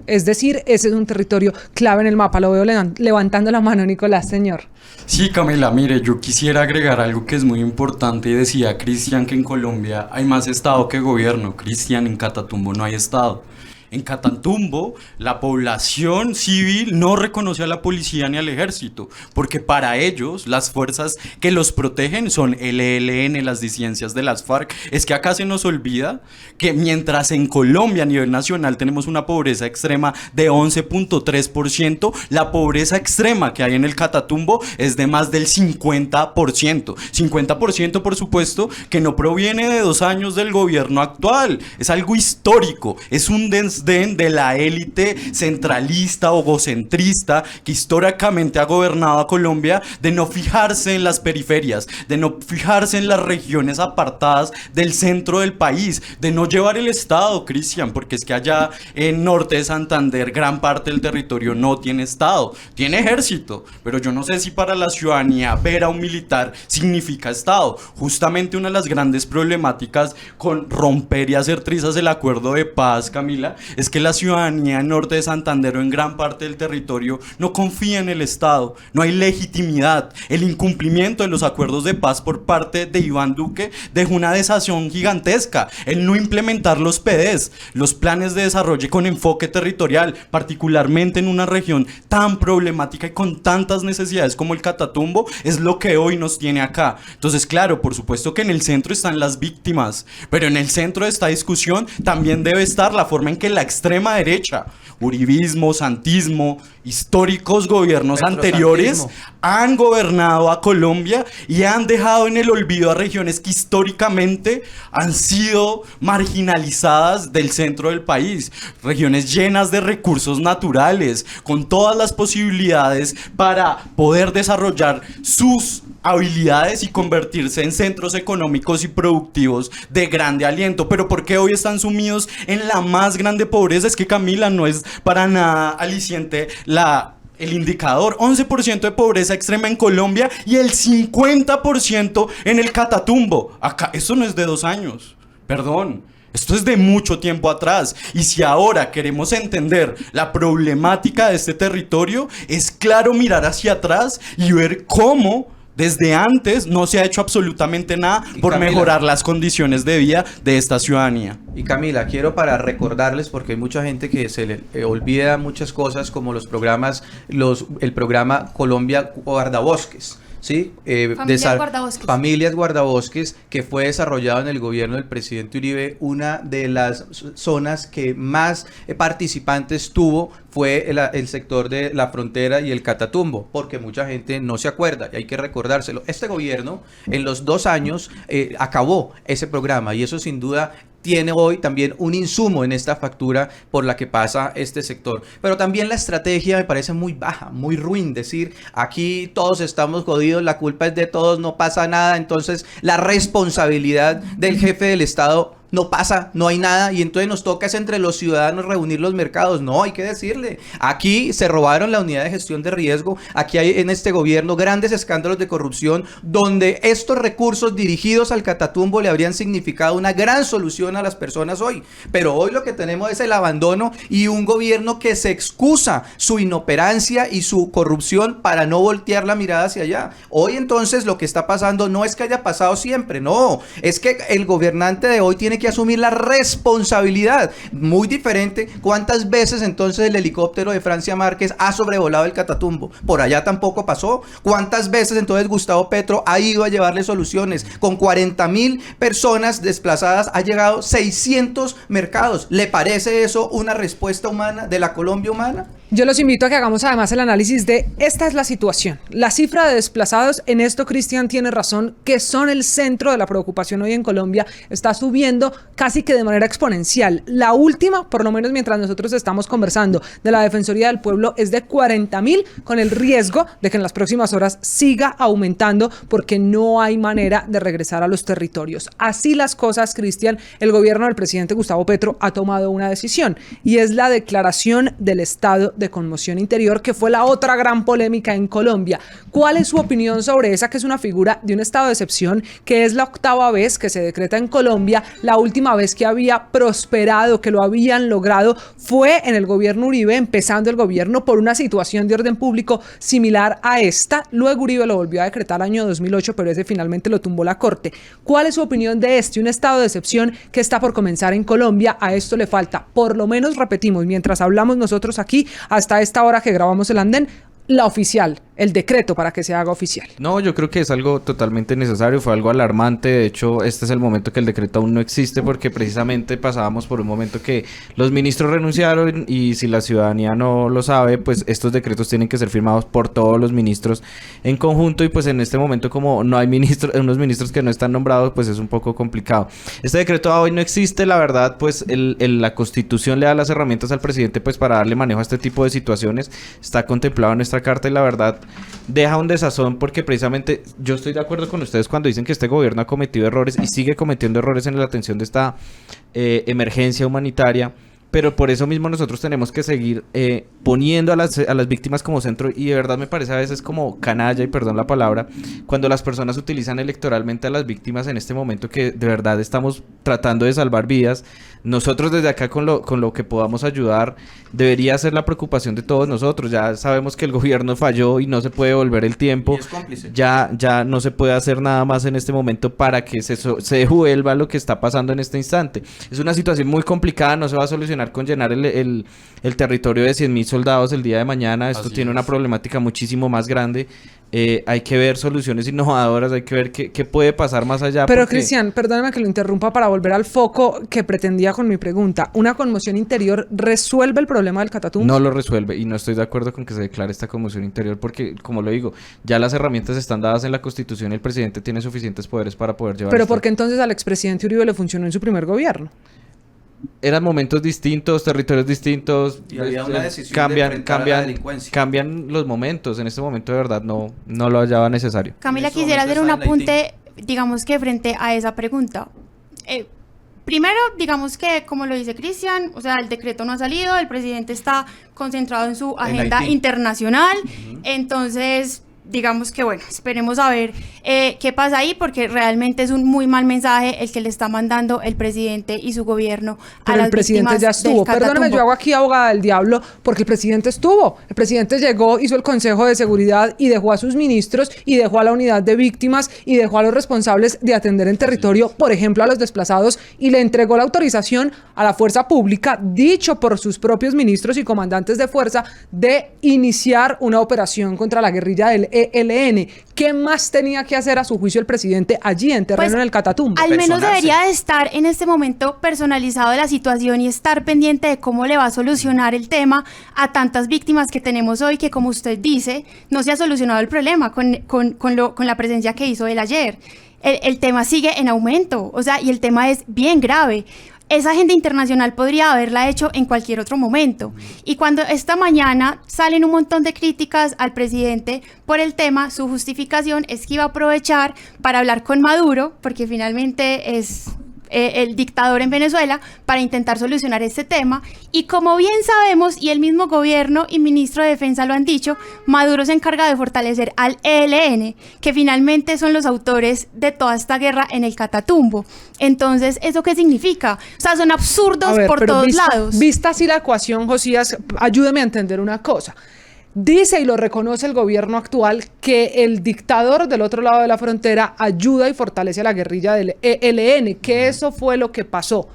Es decir, ese es un territorio clave en el mapa. Lo veo levantando la mano, Nicolás, señor. Sí, Camila, mire, yo quisiera agregar algo que es muy importante. Decía Cristian que en Colombia hay más Estado que gobierno. Cristian, en Catatumbo no hay Estado. En Catatumbo, la población civil no reconoce a la policía ni al ejército, porque para ellos las fuerzas que los protegen son el ELN, las disidencias de las FARC. Es que acá se nos olvida que mientras en Colombia a nivel nacional tenemos una pobreza extrema de 11.3%, la pobreza extrema que hay en el Catatumbo es de más del 50%. 50%, por supuesto, que no proviene de 2 años del gobierno actual. Es algo histórico, es un desdén desdén de la élite centralista o egocentrista que históricamente ha gobernado a Colombia, de no fijarse en las periferias, de no fijarse en las regiones apartadas del centro del país, de no llevar el Estado, Cristian, porque es que allá en norte de Santander gran parte del territorio no tiene Estado, tiene ejército, pero yo no sé si para la ciudadanía ver a un militar significa Estado. Justamente una de las grandes problemáticas con romper y hacer trizas el acuerdo de paz, Camila, es que la ciudadanía en norte de Santander o en gran parte del territorio no confía en el Estado, no hay legitimidad. El incumplimiento de los acuerdos de paz por parte de Iván Duque dejó una desazón gigantesca. El no implementar los PDs, los planes de desarrollo con enfoque territorial, particularmente en una región tan problemática y con tantas necesidades como el Catatumbo, es lo que hoy nos tiene acá. Entonces, claro, por supuesto que en el centro están las víctimas, pero en el centro de esta discusión también debe estar la forma en que la extrema derecha, uribismo, santismo, históricos gobiernos anteriores han gobernado a Colombia y han dejado en el olvido a regiones que históricamente han sido marginalizadas del centro del país, regiones llenas de recursos naturales, con todas las posibilidades para poder desarrollar sus habilidades y convertirse en centros económicos y productivos de grande aliento. Pero ¿por qué hoy están sumidos en la más grande pobreza? Es que, Camila, no es para nada aliciente el indicador. 11% de pobreza extrema en Colombia y el 50% en el Catatumbo. Acá, eso no es de 2 años, perdón. Esto es de mucho tiempo atrás, y si ahora queremos entender la problemática de este territorio, es claro mirar hacia atrás y ver cómo desde antes no se ha hecho absolutamente nada por Camila, mejorar las condiciones de vida de esta ciudadanía. Y Camila, quiero para recordarles, porque hay mucha gente que se le olvida muchas cosas, como los programas, el programa Colombia Guardabosques, ¿sí? Familias Guardabosques, que fue desarrollado en el gobierno del presidente Uribe. Una de las zonas que más participantes tuvo fue el sector de la frontera y el Catatumbo, porque mucha gente no se acuerda y hay que recordárselo. Este gobierno en los 2 años acabó ese programa, y eso sin duda tiene hoy también un insumo en esta factura por la que pasa este sector. Pero también la estrategia me parece muy baja, muy ruin, decir aquí todos estamos jodidos, la culpa es de todos, no pasa nada, entonces la responsabilidad del jefe del Estado no pasa, no hay nada, y entonces nos toca es entre los ciudadanos reunir los mercados. No, hay que decirle, aquí se robaron la unidad de gestión de riesgo, aquí hay en este gobierno grandes escándalos de corrupción, donde estos recursos dirigidos al Catatumbo le habrían significado una gran solución a las personas hoy. Pero hoy lo que tenemos es el abandono y un gobierno que se excusa su inoperancia y su corrupción para no voltear la mirada hacia allá. Hoy entonces lo que está pasando no es que haya pasado siempre, no, es que el gobernante de hoy tiene que asumir la responsabilidad. Muy diferente. ¿Cuántas veces entonces el helicóptero de Francia Márquez ha sobrevolado el Catatumbo? Por allá tampoco pasó. ¿Cuántas veces entonces Gustavo Petro ha ido a llevarle soluciones? Con 40.000 personas desplazadas ha llegado 600 mercados. ¿Le parece eso una respuesta humana de la Colombia humana? Yo los invito a que hagamos además el análisis de esta es la situación. La cifra de desplazados, en esto Cristian tiene razón, que son el centro de la preocupación hoy en Colombia, está subiendo casi que de manera exponencial. La última, por lo menos mientras nosotros estamos conversando, de la Defensoría del Pueblo es de 40.000, con el riesgo de que en las próximas horas siga aumentando porque no hay manera de regresar a los territorios. Así las cosas, Cristian, el gobierno del presidente Gustavo Petro ha tomado una decisión, y es la declaración del estado de conmoción interior, que fue la otra gran polémica en Colombia. ¿Cuál es su opinión sobre esa, que es una figura de un estado de excepción, que es la 8ª vez que se decreta en Colombia? La última vez que había prosperado, que lo habían logrado, fue en el gobierno Uribe, empezando el gobierno por una situación de orden público similar a esta. Luego Uribe lo volvió a decretar el año 2008, pero ese finalmente lo tumbó la Corte. ¿Cuál es su opinión de un estado de excepción que está por comenzar en Colombia? A esto le falta, por lo menos repetimos, mientras hablamos nosotros aquí, hasta esta hora que grabamos el andén, la oficial, el decreto para que se haga oficial? No, yo creo que es algo totalmente necesario, fue algo alarmante. De hecho, este es el momento que el decreto aún no existe, porque precisamente pasábamos por un momento que los ministros renunciaron, y si la ciudadanía no lo sabe, pues estos decretos tienen que ser firmados por todos los ministros en conjunto, y pues en este momento, como no hay ministros, unos ministros que no están nombrados, pues es un poco complicado. Este decreto hoy no existe, la verdad, pues la Constitución le da las herramientas al presidente pues para darle manejo a este tipo de situaciones, está contemplado en nuestra carta, y la verdad deja un desazón, porque precisamente yo estoy de acuerdo con ustedes cuando dicen que este gobierno ha cometido errores y sigue cometiendo errores en la atención de esta emergencia humanitaria, pero por eso mismo nosotros tenemos que seguir poniendo a las víctimas como centro, y de verdad me parece a veces como canalla, y perdón la palabra, cuando las personas utilizan electoralmente a las víctimas en este momento que de verdad estamos tratando de salvar vidas. Nosotros desde acá con lo que podamos ayudar debería ser la preocupación de todos nosotros. Ya sabemos que el gobierno falló y no se puede volver el tiempo. Y es cómplice. Ya no se puede hacer nada más en este momento para que se devuelva lo que está pasando en este instante. Es una situación muy complicada, no se va a solucionar con llenar el territorio de 100,000 soldados el día de mañana. Esto tiene una problemática muchísimo más grande. Hay que ver soluciones innovadoras, hay que ver qué puede pasar más allá. Pero porque... Cristian, perdóname que lo interrumpa para volver al foco que pretendía con mi pregunta. ¿Una conmoción interior resuelve el problema del Catatumbo? No lo resuelve, y no estoy de acuerdo con que se declare esta conmoción interior, porque, como lo digo, ya las herramientas están dadas en la Constitución y el presidente tiene suficientes poderes para poder llevar Pero esto. ¿por qué entonces al expresidente Uribe le funcionó en su primer gobierno? Eran momentos distintos, territorios distintos, Y había una decisión de enfrentar a la delincuencia. cambian los momentos. En este momento de verdad no lo hallaba necesario. Camila, En este quisiera hacer un momento está en apunte, digamos que frente a esa pregunta. Primero, digamos que, como lo dice Cristian, o sea, el decreto no ha salido, el presidente está concentrado en su agenda Haití. internacional, entonces, digamos que, bueno, esperemos a ver qué pasa ahí, porque realmente es un muy mal mensaje el que le está mandando el presidente y su gobierno a Pero las el presidente víctimas ya del estuvo. Perdóname, Catatumbo. yo hago aquí abogada del diablo porque el presidente estuvo. El presidente llegó, hizo el Consejo de Seguridad y dejó a sus ministros y dejó a la unidad de víctimas y dejó a los responsables de atender en territorio, por ejemplo, a los desplazados, y le entregó la autorización a la fuerza pública, dicho por sus propios ministros y comandantes de fuerza, de iniciar una operación contra la guerrilla del ELN. ¿Qué más tenía que hacer a su juicio el presidente allí en terreno Pues, en el Catatumbo? Al menos Personarse. debería de estar en este momento personalizado de la situación y estar pendiente de cómo le va a solucionar el tema a tantas víctimas que tenemos hoy, que, como usted dice, no se ha solucionado el problema con la presencia que hizo él ayer. El tema sigue en aumento, o sea, y el tema es bien grave. Esa agenda internacional podría haberla hecho en cualquier otro momento. Y cuando esta mañana salen un montón de críticas al presidente por el tema, su justificación es que iba a aprovechar para hablar con Maduro, porque finalmente es el dictador en Venezuela, para intentar solucionar este tema. Y como bien sabemos, y el mismo gobierno y ministro de Defensa lo han dicho, Maduro se encarga de fortalecer al ELN, que finalmente son los autores de toda esta guerra en el Catatumbo. Entonces, ¿eso qué significa? O sea, son absurdos A ver, por pero todos vista, lados. Vista así la ecuación, Josías, ayúdeme a entender una cosa. Dice y lo reconoce el gobierno actual que el dictador del otro lado de la frontera ayuda y fortalece a la guerrilla del ELN, que eso fue lo que pasó.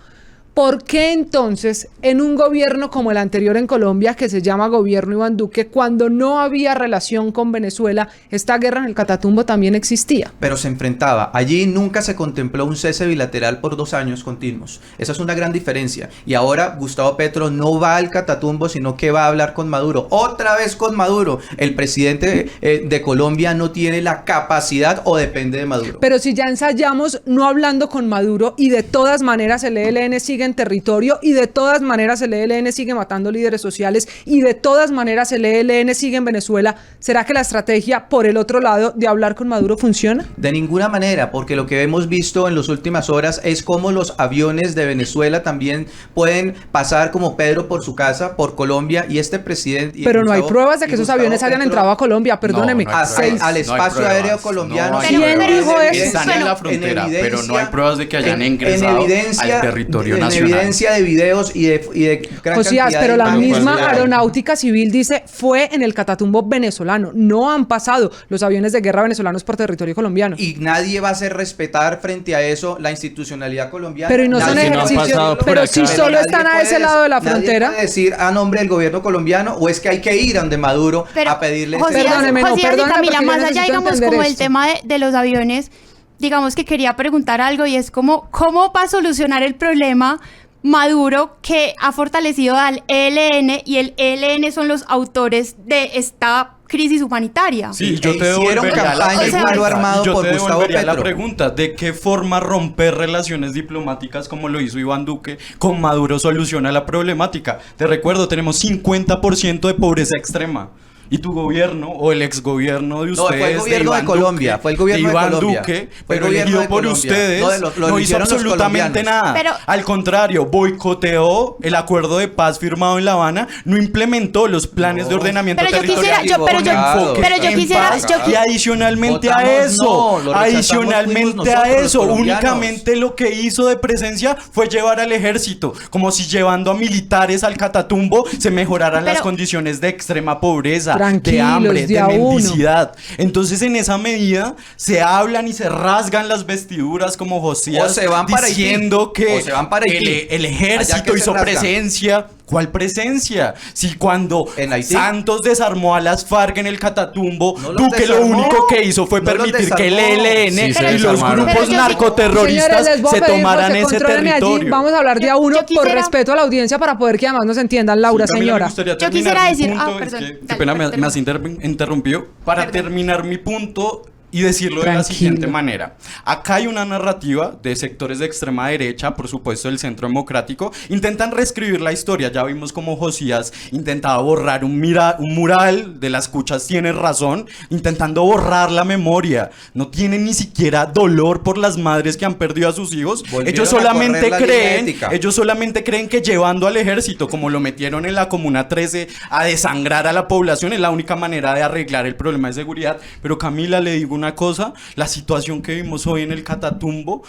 ¿Por qué entonces en un gobierno como el anterior en Colombia, que se llama gobierno Iván Duque, cuando no había relación con Venezuela, esta guerra en el Catatumbo también existía? Pero se enfrentaba. Allí nunca se contempló un cese bilateral por 2 años continuos. Esa es una gran diferencia. Y ahora Gustavo Petro no va al Catatumbo, sino que va a hablar con Maduro. Otra vez con Maduro. El presidente de Colombia no tiene la capacidad o depende de Maduro. Pero si ya ensayamos no hablando con Maduro y de todas maneras el ELN sigue en territorio y de todas maneras el ELN sigue matando líderes sociales y de todas maneras el ELN sigue en Venezuela, ¿será que la estrategia por el otro lado de hablar con Maduro funciona? De ninguna manera, porque lo que hemos visto en las últimas horas es cómo los aviones de Venezuela también pueden pasar como Pedro por su casa, por Colombia, y este presidente... Pero no hay pruebas de que esos aviones hayan entrado a Colombia, perdóneme. No hay pruebas. al espacio pruebas. aéreo colombiano. No hay ¿Quién pruebas. dijo eso? Están en la frontera, En pero no hay evidencia- pruebas de que hayan en ingresado evidencia al territorio de nacional. evidencia de videos y de gran Josías, cantidad pero de la imágenes. misma Pues, Aeronáutica Civil dice fue en el Catatumbo venezolano. No han pasado los aviones de guerra venezolanos por territorio colombiano. y nadie va a hacer respetar frente a eso la institucionalidad colombiana. Pero y no son Nadie- no han ejercicios, pasado por pero acá. si Pero solo nadie están a puede ese lado de la nadie frontera. puede decir a nombre del gobierno colombiano o es que hay que ir a donde Maduro Pero, a pedirle ese- Josías, Perdóneme, no, Josías y perdóneme, Camila, porque yo más allá, necesito digamos, entender como el esto. tema de los aviones, digamos que quería preguntar algo y es como, ¿cómo va a solucionar el problema Maduro, que ha fortalecido al ELN y el ELN son los autores de esta crisis humanitaria? Sí, yo te hicieron devolvería la campaña en paro armado por Gustavo la Petro. pregunta, ¿de qué forma romper relaciones diplomáticas como lo hizo Iván Duque con Maduro soluciona la problemática? Te recuerdo, tenemos 50% de pobreza extrema. Y tu gobierno o el exgobierno de No, ustedes, fue el gobierno de Iván Colombia, Duque, fue el gobierno de Iván Colombia. Duque, Fue el pero gobierno elegido de por Colombia. ustedes, Lo no hizo eligieron los absolutamente colombianos. nada. Pero- Al contrario, boicoteó el acuerdo de paz firmado en La Habana, no implementó los planes de ordenamiento Pero yo territorial. quisiera- yo- pero yo- con enfoque pero yo en quisiera- paz. yo- Y adicionalmente Votamos a eso, no, lo rechazamos adicionalmente fuimos a nosotros, los eso, colombianos. únicamente lo que hizo de presencia fue llevar al ejército, como si llevando a militares al Catatumbo se mejoraran las Pero- condiciones de extrema pobreza, de Tranquilos, hambre, de de a uno. mendicidad. Entonces, en esa medida se hablan y se rasgan las vestiduras como Josías O se van para Haití, diciendo que o se van para Haití. el Allá ejército que se hizo rasgan. presencia. ¿Cuál presencia? Si cuando En Haití. Santos desarmó a las FARC en el Catatumbo, No los Duque lo desarmó. único que hizo fue No los permitir que el desarmó. ELN Sí, se y los desarmaron. Pero grupos yo sí- narcoterroristas Señores, les voy a se pedir, tomaran José, ese contrólenme allí. territorio. Vamos a hablar de a uno Yo quisiera- por respeto a la audiencia para poder que además nos entiendan, Laura, Sí, Camila, señora. me gustaría Yo terminar quisiera mi decir- punto, perdón, es que, qué dale, pena, perdón. me has interrumpido. Para Perdón. terminar mi punto y decirlo de la Tranquilo. siguiente manera. Acá hay una narrativa de sectores de extrema derecha, por supuesto del Centro Democrático, intentan reescribir la historia. Ya vimos cómo Josías intentaba borrar un mural de las cuchas tiene razón, intentando borrar la memoria. No tienen ni siquiera dolor por las madres que han perdido a sus hijos. Volvieron Ellos a solamente correr la línea creen, ética. ellos solamente creen que llevando al ejército, como lo metieron en la Comuna 13, a desangrar a la población es la única manera de arreglar el problema de seguridad. Pero Camila, le digo una cosa, la situación que vimos hoy en el Catatumbo,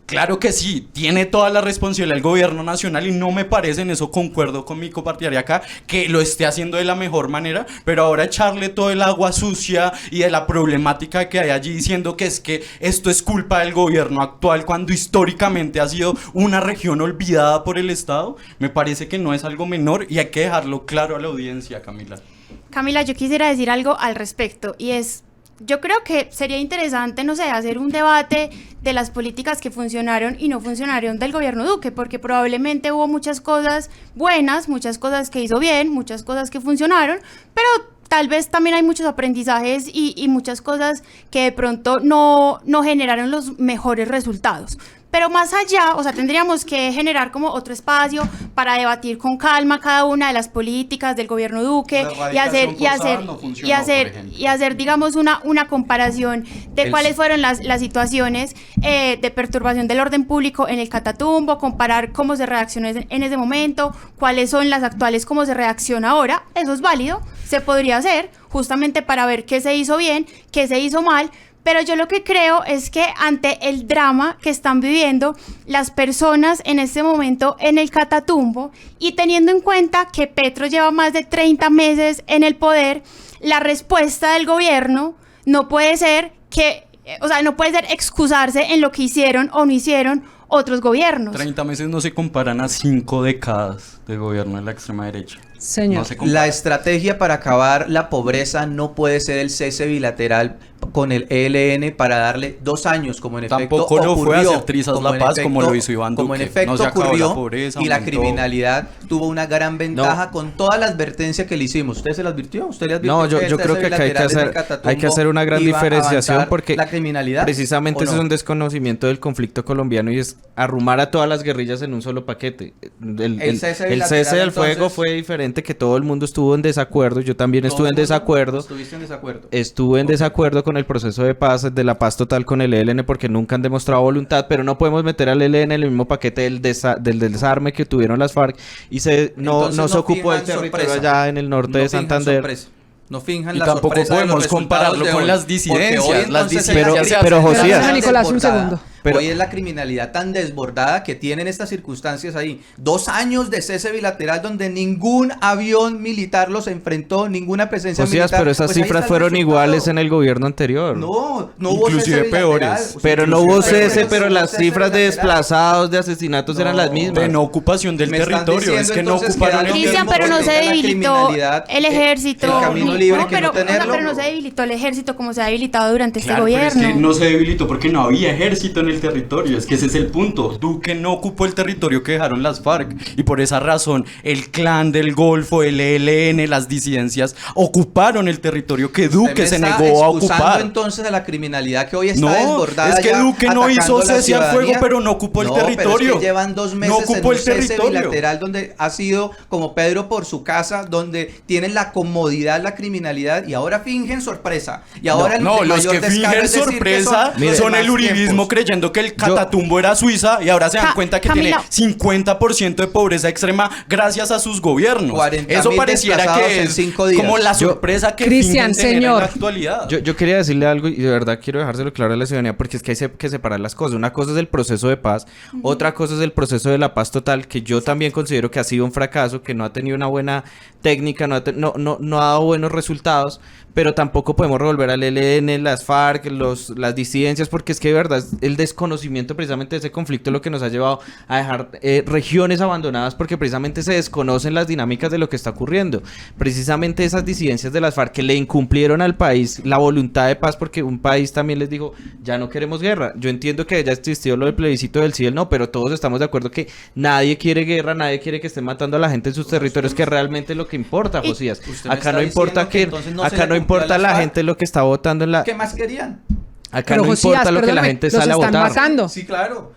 claro que sí, tiene toda la responsabilidad el gobierno nacional y no me parece, en eso concuerdo con mi copartidaria acá, que lo esté haciendo de la mejor manera, pero ahora echarle todo el agua sucia y de la problemática que hay allí diciendo que es que esto es culpa del gobierno actual cuando históricamente ha sido una región olvidada por el Estado, me parece que no es algo menor y hay que dejarlo claro a la audiencia, Camila. Camila, yo quisiera decir algo al respecto y es, yo creo que sería interesante, no sé, hacer un debate de las políticas que funcionaron y no funcionaron del gobierno Duque, porque probablemente hubo muchas cosas buenas, muchas cosas que hizo bien, muchas cosas que funcionaron, pero tal vez también hay muchos aprendizajes y muchas cosas que de pronto no generaron los mejores resultados. Pero más allá, o sea, tendríamos que generar como otro espacio para debatir con calma cada una de las políticas del gobierno Duque La y hacer, erradicación forzada no funcionó, por ejemplo. y hacer, digamos, una comparación de cuáles fueron las situaciones de perturbación del orden público en el Catatumbo, comparar cómo se reaccionó en ese momento, cuáles son las actuales, cómo se reacciona ahora. Eso es válido, se podría hacer justamente para ver qué se hizo bien, qué se hizo mal. Pero yo lo que creo es que ante el drama que están viviendo las personas en este momento en el Catatumbo y teniendo en cuenta que Petro lleva más de 30 meses en el poder, la respuesta del gobierno no puede ser que, o sea, no puede ser excusarse en lo que hicieron o no hicieron otros gobiernos. 30 meses no se comparan a 5 décadas de gobierno de la extrema derecha. Señor. No se comparan. La estrategia para acabar la pobreza no puede ser el cese bilateral con el ELN para darle 2 años, como en efecto Tampoco lo fue ocurrió. hacer trizas como la en paz, como efecto- lo hizo Iván Como en Duque. efecto No se acabó ocurrió la pobreza, y la aumentó. criminalidad tuvo una gran ventaja con toda la advertencia que le hicimos. ¿Usted se la advirtió? ¿Usted le advirtió No, yo el creo cese que acá bilateral en el Catatumbo hay que hacer una gran iba a diferenciación avanzar porque la criminalidad? precisamente ¿o eso no? es un desconocimiento del conflicto colombiano y es arrumar a todas las guerrillas en un solo paquete. El cese el bilateral, cese del fuego entonces- fue diferente, que todo el mundo estuvo en desacuerdo, yo también estuve en Todo el mundo desacuerdo. Estuviste en desacuerdo. Estuve en desacuerdo con el proceso de paz, de la paz total con el ELN porque nunca han demostrado voluntad, pero no podemos meter al ELN en el mismo paquete del desarme que tuvieron las FARC y no Entonces se ocupó el finjan territorio sorpresa. allá en el norte de No finjan Santander. sorpresa. No finjan Y la tampoco sorpresa de los podemos resultados compararlo de con hoy. las Porque disidencias. hoy Las entonces disidencias Pero- se pero hacen Josías- grandes. Nicolás, un segundo. Pero- hoy es la criminalidad tan desbordada que tienen estas circunstancias ahí. 2 años de cese bilateral donde ningún avión militar los enfrentó, ninguna presencia Josías, militar. pero esas Pues ahí cifras está el fueron resultado. iguales en el gobierno anterior. No hubo Inclusive cese bilateral. peores. Usted Pero no inclusive hubo peores, cese, pero hubo las cese cifras de bilateral. desplazados, de asesinatos eran las mismas. De no ocupación del Me están territorio, es diciendo que no entonces ocuparon que el Cristian, mismo pero no se protege la debilitó criminalidad, el ejército. el camino libre no, que pero, no tenerlo. pero no se debilitó el ejército como se ha debilitado durante Claro, este pero es gobierno. que no se debilitó porque no había ejército en el territorio, es que ese es el punto. Duque no ocupó el territorio que dejaron las FARC y por esa razón el Clan del Golfo, el ELN, las disidencias ocuparon el territorio que Duque Usted se me está negó a excusando ocupar. entonces a la criminalidad que hoy está No, desbordada. es que ya, Duque no hizo atacando a la cese al fuego, ciudadanía. pero no ocupó el No, territorio. Pero es que llevan 2 meses No ocupó en un el cese territorio. bilateral donde ha sido como Pedro por su casa, donde tienen la comodidad, la criminalidad y ahora fingen sorpresa. Y ahora No, el los mayor que descaro fingen es decir que sorpresa los son el demás uribismo tiempos. creyendo que el Catatumbo era Suiza y ahora se dan cuenta que Camila. tiene 50% de pobreza extrema gracias a sus gobiernos. 40.000 Eso pareciera desplazados que en es 5 días. como la sorpresa que Cristian, fingen tener señor. en la actualidad. Yo quería decirle algo y de verdad quiero dejárselo claro a la ciudadanía porque es que hay que separar las cosas. Una cosa es el proceso de paz, otra cosa es el proceso de la paz total, que yo también considero que ha sido un fracaso, que no ha tenido una buena técnica, no ha dado buenos resultados, pero tampoco podemos revolver al ELN, las FARC, las disidencias, porque es que de verdad el desconocimiento precisamente de ese conflicto es lo que nos ha llevado a dejar regiones abandonadas porque precisamente se desconocen las dinámicas de lo que está ocurriendo. Precisamente esas disidencias de las FARC que le incumplieron al país la voluntad de paz porque un país también les dijo, ya no queremos guerra. Yo entiendo que ya existió lo del plebiscito del sí y el no, pero todos estamos de acuerdo que nadie quiere guerra, nadie quiere que estén matando a la gente en sus territorios, que realmente es lo que importa, Josías. Usted me Acá está no importa diciendo que que, entonces no se acá le no cumplió a importa las la FARC. gente lo que está votando en la... ¿Qué más querían? Acá Pero no Josías, importa lo que la perdóname, gente los sale a están votar. matando. Sí, claro.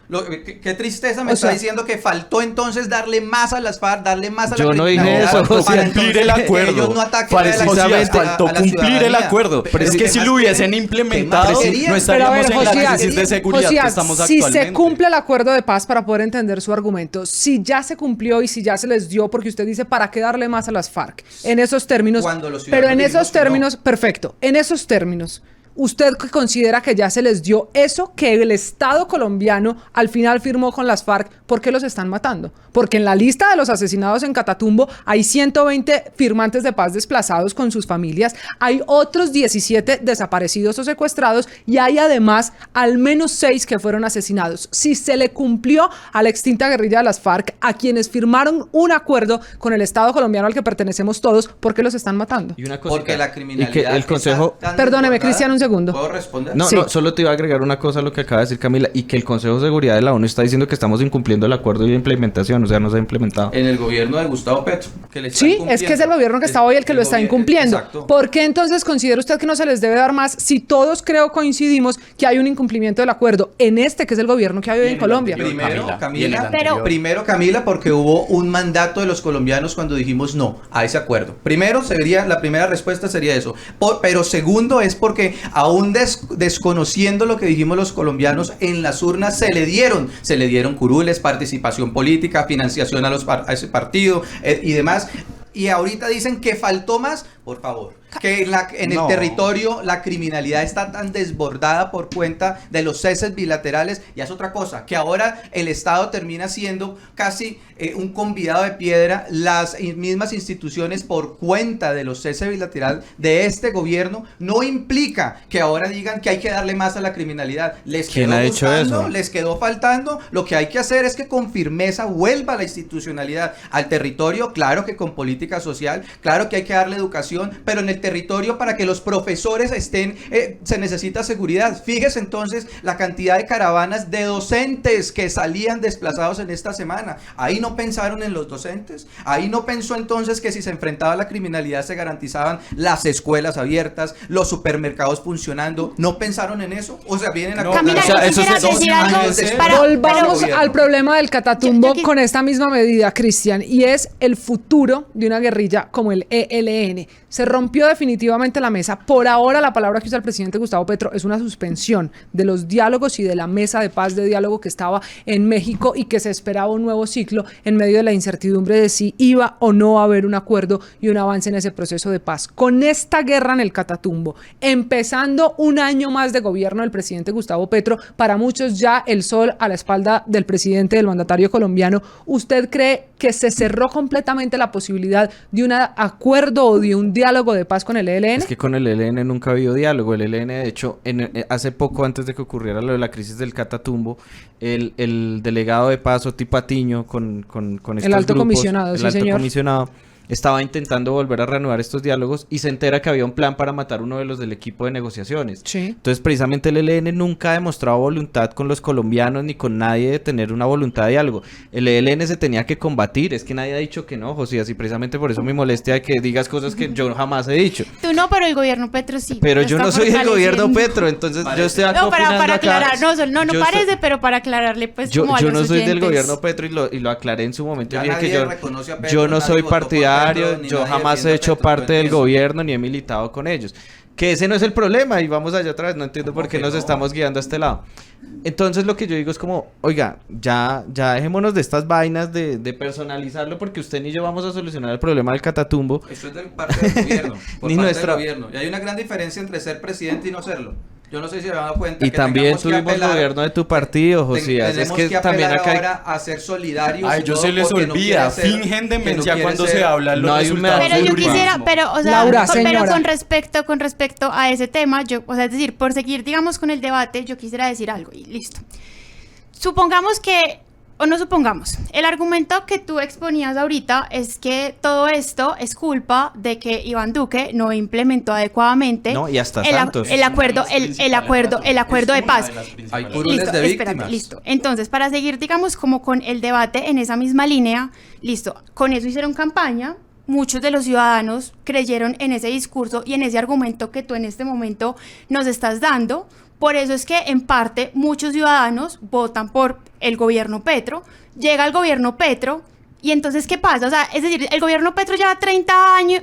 Qué tristeza me O está sea, diciendo que faltó entonces darle más a las FARC, darle más a la Yo no dije criminalidad eso, para José. Cumplir el entonces que acuerdo. ellos no ataquen a la Precisamente ciudadanía, faltó a la cumplir el ciudadanía. acuerdo. Pero es ¿qué que si más lo hubiesen quieren? implementado, ¿Qué más querían? no estaríamos en la Josías, crisis de seguridad que Josías, estamos si actualmente. se cumple el acuerdo de paz para poder entender su argumento, si ya se cumplió y si ya se les dio, porque usted dice, ¿para qué darle más a las FARC? En esos términos, Cuando los pero en ciudadanos esos dijimos que no. términos, perfecto, en esos términos, ¿usted considera que ya se les dio eso que el Estado colombiano al final firmó con las FARC? ¿Por qué los están matando? Porque en la lista de los asesinados en Catatumbo hay 120 firmantes de paz desplazados con sus familias, hay otros 17 desaparecidos o secuestrados y hay además al menos 6 que fueron asesinados. Si se le cumplió a la extinta guerrilla de las FARC, a quienes firmaron un acuerdo con el Estado colombiano al que pertenecemos todos, ¿por qué los están matando? Y una cosita, Porque la y criminalidad que el está consejo... tan Perdóneme, desbordada. Cristian, un segundo. ¿Puedo responder? No, Sí. no, solo te iba a agregar una cosa a lo que acaba de decir Camila, y que el Consejo de Seguridad de la ONU está diciendo que estamos incumpliendo el acuerdo y la implementación, o sea, no se ha implementado. En el gobierno de Gustavo Petro. Que le está Sí, es incumpliendo. que es el gobierno que está hoy el que lo está incumpliendo. Exacto. ¿Por qué entonces considera usted que no se les debe dar más si todos creo coincidimos que hay un incumplimiento del acuerdo en este que es el gobierno que hay hoy en Colombia? Primero, Camila, y en el Camila, anterior. primero, Camila, porque hubo un mandato de los colombianos cuando dijimos no a ese acuerdo. Primero, la primera respuesta sería eso. Pero segundo es porque aún desconociendo lo que dijimos los colombianos, en las urnas se le dieron curules, participación política, financiación a ese partido y demás. Y ahorita dicen que faltó más, por favor. Que en el No. territorio la criminalidad está tan desbordada por cuenta de los ceses bilaterales. Y es otra cosa, que ahora el Estado termina siendo casi un convidado de piedra. Las mismas instituciones por cuenta de los ceses bilaterales de este gobierno no implica que ahora digan que hay que darle más a la criminalidad. Les ¿Quién quedó ha hecho gustando, eso? les quedó faltando. Lo que hay que hacer es que con firmeza vuelva la institucionalidad al territorio, claro que con política social, claro que hay que darle educación, pero en el territorio para que los profesores estén, se necesita seguridad. Fíjese entonces la cantidad de caravanas de docentes que salían desplazados en esta semana. Ahí no pensaron en los docentes, ahí no pensó entonces que si se enfrentaba a la criminalidad se garantizaban las escuelas abiertas, los supermercados funcionando. ¿No pensaron en eso? O sea, vienen a No, Camila, o sea, yo eso quisiera se- decir dos algo años de- para- Volvamos pero- al problema del Catatumbo Yo con esta misma medida, Cristian, y es el futuro de una guerrilla como el ELN. Se rompió definitivamente la mesa. Por ahora la palabra que usa el presidente Gustavo Petro es una suspensión de los diálogos y de la mesa de paz de diálogo que estaba en México y que se esperaba un nuevo ciclo en medio de la incertidumbre de si iba o no a haber un acuerdo y un avance en ese proceso de paz. Con esta guerra en el Catatumbo, empezando un año más de gobierno del presidente Gustavo Petro, para muchos ya el sol a la espalda del presidente, del mandatario colombiano, ¿usted cree que se cerró completamente la posibilidad de un acuerdo o de un diálogo de paz con el ELN? Es que con el ELN nunca ha habido diálogo. El ELN, de hecho, hace poco, antes de que ocurriera lo de la crisis del Catatumbo, el delegado de paz, Oti Patiño, con estos el alto grupos, comisionado, el sí, alto señor. comisionado, estaba intentando volver a reanudar estos diálogos y se entera que había un plan para matar uno de los del equipo de negociaciones. Sí. Entonces, precisamente el ELN nunca ha demostrado voluntad con los colombianos ni con nadie de tener una voluntad de diálogo. El ELN se tenía que combatir, es que nadie ha dicho que no, José, así precisamente por eso me molestia de que digas cosas que yo jamás he dicho. Tú no, pero el gobierno Petro sí. Pero lo yo está no soy del gobierno fortaleciendo. Petro, entonces Parece. yo estoy No, acá para opinando acá. aclarar, no Yo parece, soy- pero para aclararle, pues, Yo, como a yo los no soy del oyentes. gobierno Petro y lo aclaré en su momento. Ya Yo dije que nadie yo, reconoce a Petro, yo no nadie soy votó por partidario, Petro, ni yo nadie jamás he defiende a hecho Petro, parte del entiendo. gobierno ni he militado con ellos. Que ese no es el problema y vamos allá otra vez, no entiendo por qué que nos no? estamos guiando a este lado. Entonces lo que yo digo es como, oiga, ya dejémonos de estas vainas de personalizarlo porque usted ni yo vamos a solucionar el problema del Catatumbo. Eso es de parte del gobierno, por Ni parte nuestra- del gobierno. Y hay una gran diferencia entre ser presidente y no serlo. Yo no sé si se han dado cuenta Y que también tengamos que tuvimos apelar- gobierno de tu partido, Josías. Es tenemos que que también apelar acá hay- ahora a ser solidarios. A y ellos todo se les porque no olvida, quieren ser- fingen que no demencia quieren cuando ser- se habla los No hay un resultados Pero Del yo del quisiera, urbanismo. pero, o sea, Laura, pero señora. con respecto a ese tema, yo, o sea, es decir, por seguir, digamos, con el debate, yo quisiera decir algo y listo. Supongamos que, o no supongamos, el argumento que tú exponías ahorita es que todo esto es culpa de que Iván Duque no implementó adecuadamente No, y hasta el Santos. acuerdo de paz. Hay curules de Espérate, víctimas. listo. Entonces, para seguir, digamos, como con el debate en esa misma línea, listo, con eso hicieron campaña. Muchos de los ciudadanos creyeron en ese discurso y en ese argumento que tú en este momento nos estás dando. Por eso es que en parte muchos ciudadanos votan por el gobierno Petro. Llega el gobierno Petro y entonces ¿qué pasa? O sea, es decir, el gobierno Petro lleva 30 años,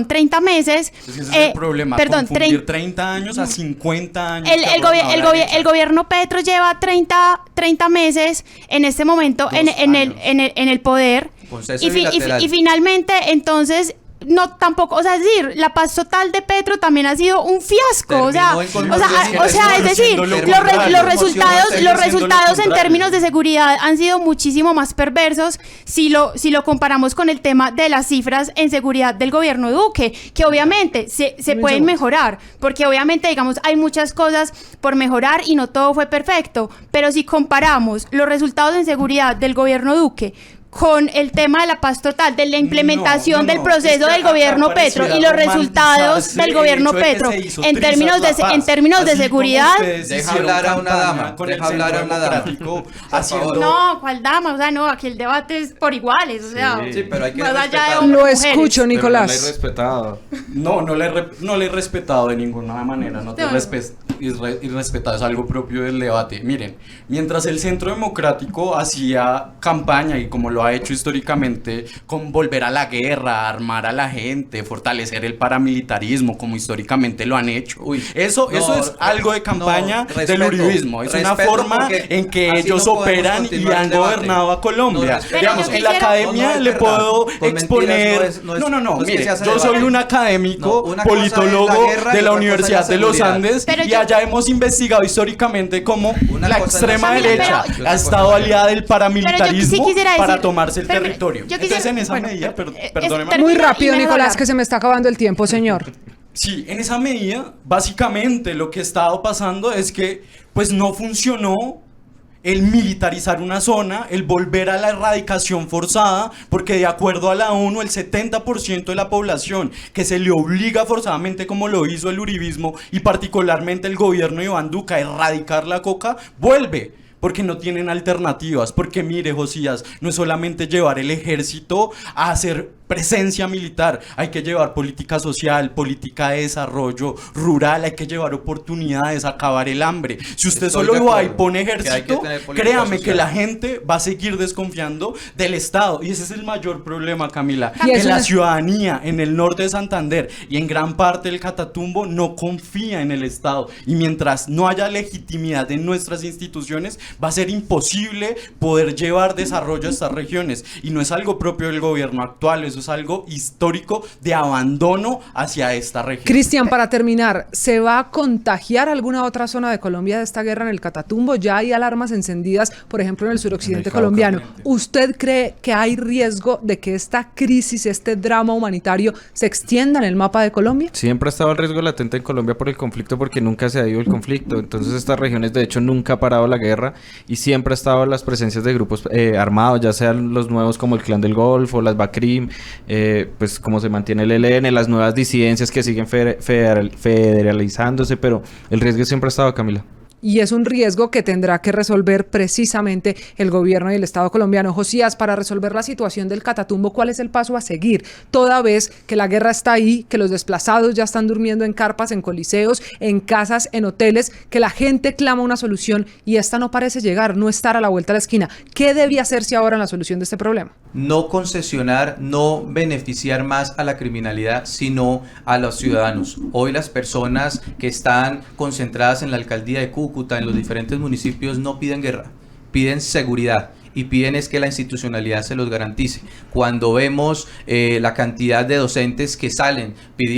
30 meses. Es que ese es el problema, confundir 30 años a 50 años. El, que el, ha gobi- gobernado el la gobi- derecha. el gobierno Petro lleva 30 meses en este momento en años. el poder Con cese y, bilateral. y finalmente entonces no tampoco, o sea, es decir, la paz total de Petro también ha sido un fiasco, o sea, Terminó en o sea, conmoción. o sea, es decir, Haciendo lo los contrario. resultados Haciendo lo en contrario. términos de seguridad han sido muchísimo más perversos si lo comparamos con el tema de las cifras en seguridad del gobierno Duque, que obviamente se pueden mejorar, porque obviamente, digamos, hay muchas cosas por mejorar y no todo fue perfecto, pero si comparamos los resultados en seguridad del gobierno Duque con el tema de la paz total, de la implementación del proceso Es que del acá gobierno Petro pareciera y los resultados romantizarse del gobierno el hecho de que Petro se hizo en trizas términos la de paz. en términos de Así como seguridad. ustedes Deja hicieron hablar a una campaña dama, con deja el hablar a Centro una dama. Democrático, Por haciendo favor. No, ¿cuál dama? O sea, no, aquí el debate es por iguales, o sea, Sí, pero hay que más allá de respetar. hombres Lo y mujeres. escucho, Pero no la he Nicolás. respetado. No le he respetado de ninguna manera, no te No. irrespetado, es algo propio del debate. Miren, mientras el Centro Democrático hacía campaña y como lo ha hecho históricamente con volver a la guerra, armar a la gente, fortalecer el paramilitarismo como históricamente lo han hecho. Uy, eso no, es algo de campaña no, del respeto, uribismo, es una respeto forma porque en que así ellos no podemos operan y continuar el han debate. gobernado a Colombia. No, respeto. Digamos, Pero yo en la quisiera- academia es le verdad. puedo Con mentiras exponer... no es que mire, se hace yo soy debate. un académico, No, una cosa es la politólogo guerra de y la otra Universidad cosa es de la los seguridad. Andes Pero y yo- allá hemos investigado históricamente cómo Una la cosa es la extrema seguridad, derecha pero- ha estado aliada del paramilitarismo Pero yo sí quisiera para decir- tomarse el pero- territorio. yo Entonces quisiera- en esa bueno, medida, es- perdóneme. termina Muy y rápido, me deja Nicolás, hablar. que se me está acabando el tiempo, señor. Sí, en esa medida, básicamente lo que ha estado pasando es que pues no funcionó el militarizar una zona, el volver a la erradicación forzada, porque de acuerdo a la ONU, el 70% de la población que se le obliga forzadamente, como lo hizo el uribismo y particularmente el gobierno de Iván Duque, a erradicar la coca, vuelve. porque no tienen alternativas, porque mire, Josías, no es solamente llevar el ejército a hacer presencia militar, hay que llevar política social, política de desarrollo rural, hay que llevar oportunidades, acabar el hambre. Si usted Estoy solo de va y acuerdo pone que hay que ejército, tener política créame que social. la gente va a seguir desconfiando del Estado, y ese es el mayor problema, Camila, Y que eso la es- ciudadanía en el norte de Santander y en gran parte del Catatumbo no confía en el Estado, y mientras no haya legitimidad en nuestras instituciones va a ser imposible poder llevar desarrollo a estas regiones, y no es algo propio del gobierno actual, eso es algo histórico de abandono hacia esta región. Cristian, para terminar, ¿se va a contagiar alguna otra zona de Colombia de esta guerra en el Catatumbo? Ya hay alarmas encendidas, por ejemplo, en el suroccidente En el Cauca. colombiano. ¿Usted cree que hay riesgo de que esta crisis, este drama humanitario, se extienda en el mapa de Colombia? Siempre ha estado el riesgo latente en Colombia por el conflicto porque nunca se ha ido el conflicto. Entonces estas regiones de hecho nunca ha parado la guerra y siempre ha estado las presencias de grupos armados, ya sean los nuevos como el Clan del Golfo, las Bacrim, pues como se mantiene el ELN, las nuevas disidencias que siguen federalizándose, pero el riesgo siempre ha estado, Camila. Y es un riesgo que tendrá que resolver precisamente el gobierno y el Estado colombiano. Josías, para resolver la situación del Catatumbo, ¿cuál es el paso a seguir? Toda vez que la guerra está ahí, que los desplazados ya están durmiendo en carpas, en coliseos, en casas, en hoteles, que la gente clama una solución y esta no parece llegar, no estar a la vuelta de la esquina. ¿Qué debe hacerse ahora en la solución de este problema? No concesionar, no beneficiar más a la criminalidad, sino a los ciudadanos. Hoy las personas que están concentradas en la alcaldía de Cúcuta, en los diferentes municipios, no piden guerra, piden seguridad. Y piden es que la institucionalidad se los garantice. Cuando vemos la cantidad de docentes que salen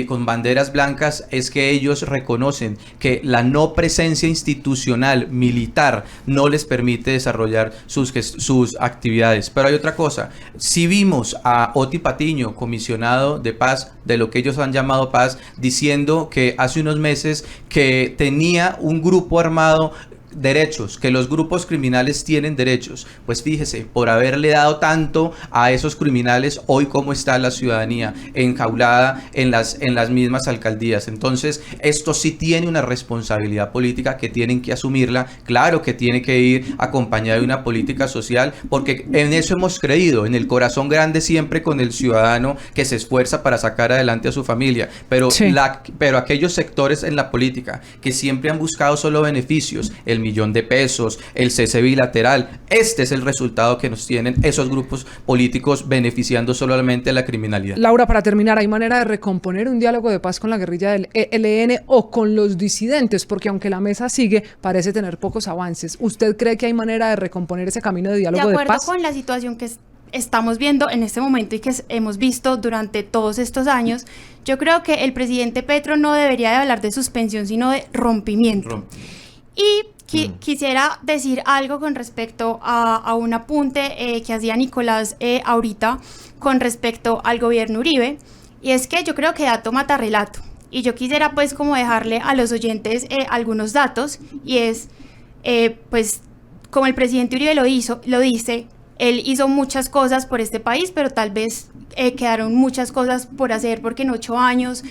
con banderas blancas, es que ellos reconocen que la no presencia institucional militar no les permite desarrollar sus actividades. Pero hay otra cosa, si vimos a Oti Patiño, comisionado de paz, de lo que ellos han llamado paz, diciendo que hace unos meses que tenía un grupo armado derechos, que los grupos criminales tienen derechos. Pues fíjese, por haberle dado tanto a esos criminales, hoy cómo está la ciudadanía enjaulada en las mismas alcaldías. Entonces, esto sí tiene una responsabilidad política que tienen que asumirla. Claro que tiene que ir acompañada de una política social, porque en eso hemos creído, en el corazón grande siempre con el ciudadano que se esfuerza para sacar adelante a su familia. Pero, Sí. pero aquellos sectores en la política que siempre han buscado solo beneficios, el millón de pesos, el cese bilateral, este es el resultado que nos tienen esos grupos políticos beneficiando solamente a la criminalidad. Laura, para terminar, ¿hay manera de recomponer un diálogo de paz con la guerrilla del ELN o con los disidentes? Porque aunque la mesa sigue, parece tener pocos avances. ¿Usted cree que hay manera de recomponer ese camino de De diálogo de acuerdo paz? con la situación que estamos viendo en este momento y que hemos visto durante todos estos años, yo creo que el presidente Petro no debería de hablar de suspensión, sino de rompimiento. Y quisiera decir algo con respecto a un apunte que hacía Nicolás ahorita con respecto al gobierno Uribe, y es que yo creo que dato mata relato, y yo quisiera pues como dejarle a los oyentes algunos datos, y es pues como el presidente Uribe lo dice, él hizo muchas cosas por este país, pero tal vez quedaron muchas cosas por hacer porque en 8 años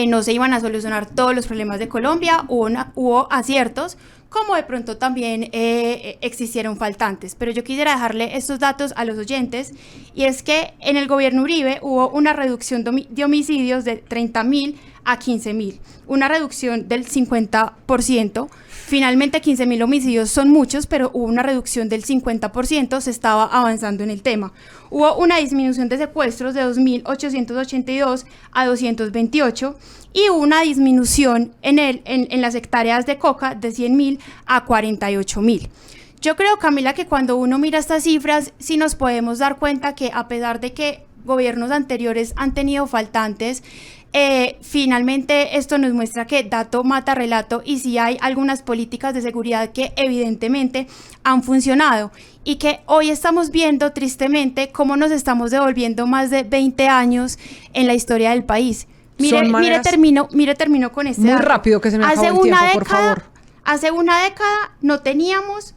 no se iban a solucionar todos los problemas de Colombia, hubo aciertos, como de pronto también existieron faltantes. Pero yo quisiera dejarle estos datos a los oyentes, y es que en el gobierno Uribe hubo una reducción de homicidios de 30.000 a 15.000, una reducción del 50%. Finalmente 15.000 homicidios son muchos, pero hubo una reducción del 50%, se estaba avanzando en el tema. Hubo una disminución de secuestros de 2.882 a 228 y hubo una disminución en las hectáreas de coca de 100.000 a 48.000. Yo creo, Camila, que cuando uno mira estas cifras, sí nos podemos dar cuenta que a pesar de que gobiernos anteriores han tenido faltantes, finalmente esto nos muestra que dato mata relato, y sí hay algunas políticas de seguridad que evidentemente han funcionado, y que hoy estamos viendo tristemente cómo nos estamos devolviendo más de 20 años en la historia del país. Mire, termino con este Muy dato. rápido, que se me acabó el tiempo, por favor. Hace una década no teníamos...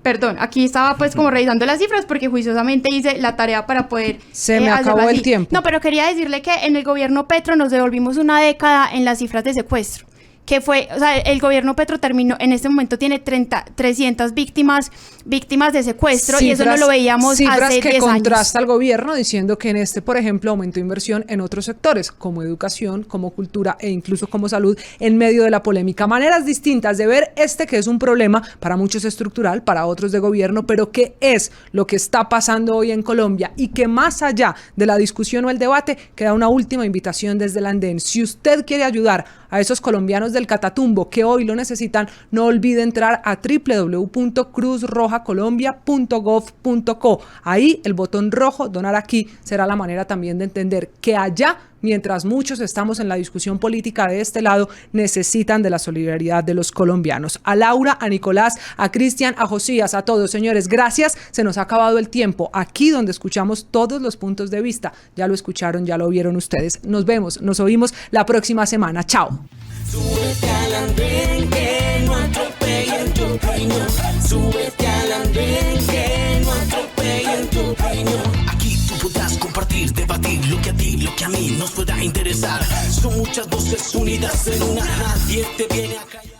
Perdón, aquí estaba pues como revisando las cifras porque juiciosamente hice la tarea para poder Se me acabó hacerlo el así. tiempo. No, pero quería decirle que en el gobierno Petro nos devolvimos una década en las cifras de secuestro, que fue, o sea, el gobierno Petro terminó, en este momento tiene 300 víctimas de secuestro, y eso no lo veíamos hace 10 años. Cifras que contrasta el gobierno diciendo que en este, por ejemplo, aumentó inversión en otros sectores, como educación, como cultura e incluso como salud, en medio de la polémica. Maneras distintas de ver este que es un problema, para muchos estructural, para otros de gobierno, pero que es lo que está pasando hoy en Colombia, y que más allá de la discusión o el debate, queda una última invitación desde el andén. Si usted quiere ayudar a esos colombianos del Catatumbo que hoy lo necesitan, no olvide entrar a www.cruzrojacolombia.gov.co. Ahí el botón rojo, donar aquí, será la manera también de entender que allá, mientras muchos estamos en la discusión política de este lado, necesitan de la solidaridad de los colombianos. A Laura, a Nicolás, a Cristian, a Josías, a todos, señores, gracias. Se nos ha acabado el tiempo. Aquí donde escuchamos todos los puntos de vista. Ya lo escucharon, ya lo vieron ustedes. Nos vemos, nos oímos la próxima semana. Chao. Súbete al andén que no atropellen tu opinión. Súbete al andén que no atropellen tu opinión. Aquí tú podrás compartir, debatir lo que a ti, lo que a mí nos pueda interesar. Son muchas voces unidas en una. Nadie te viene a callar.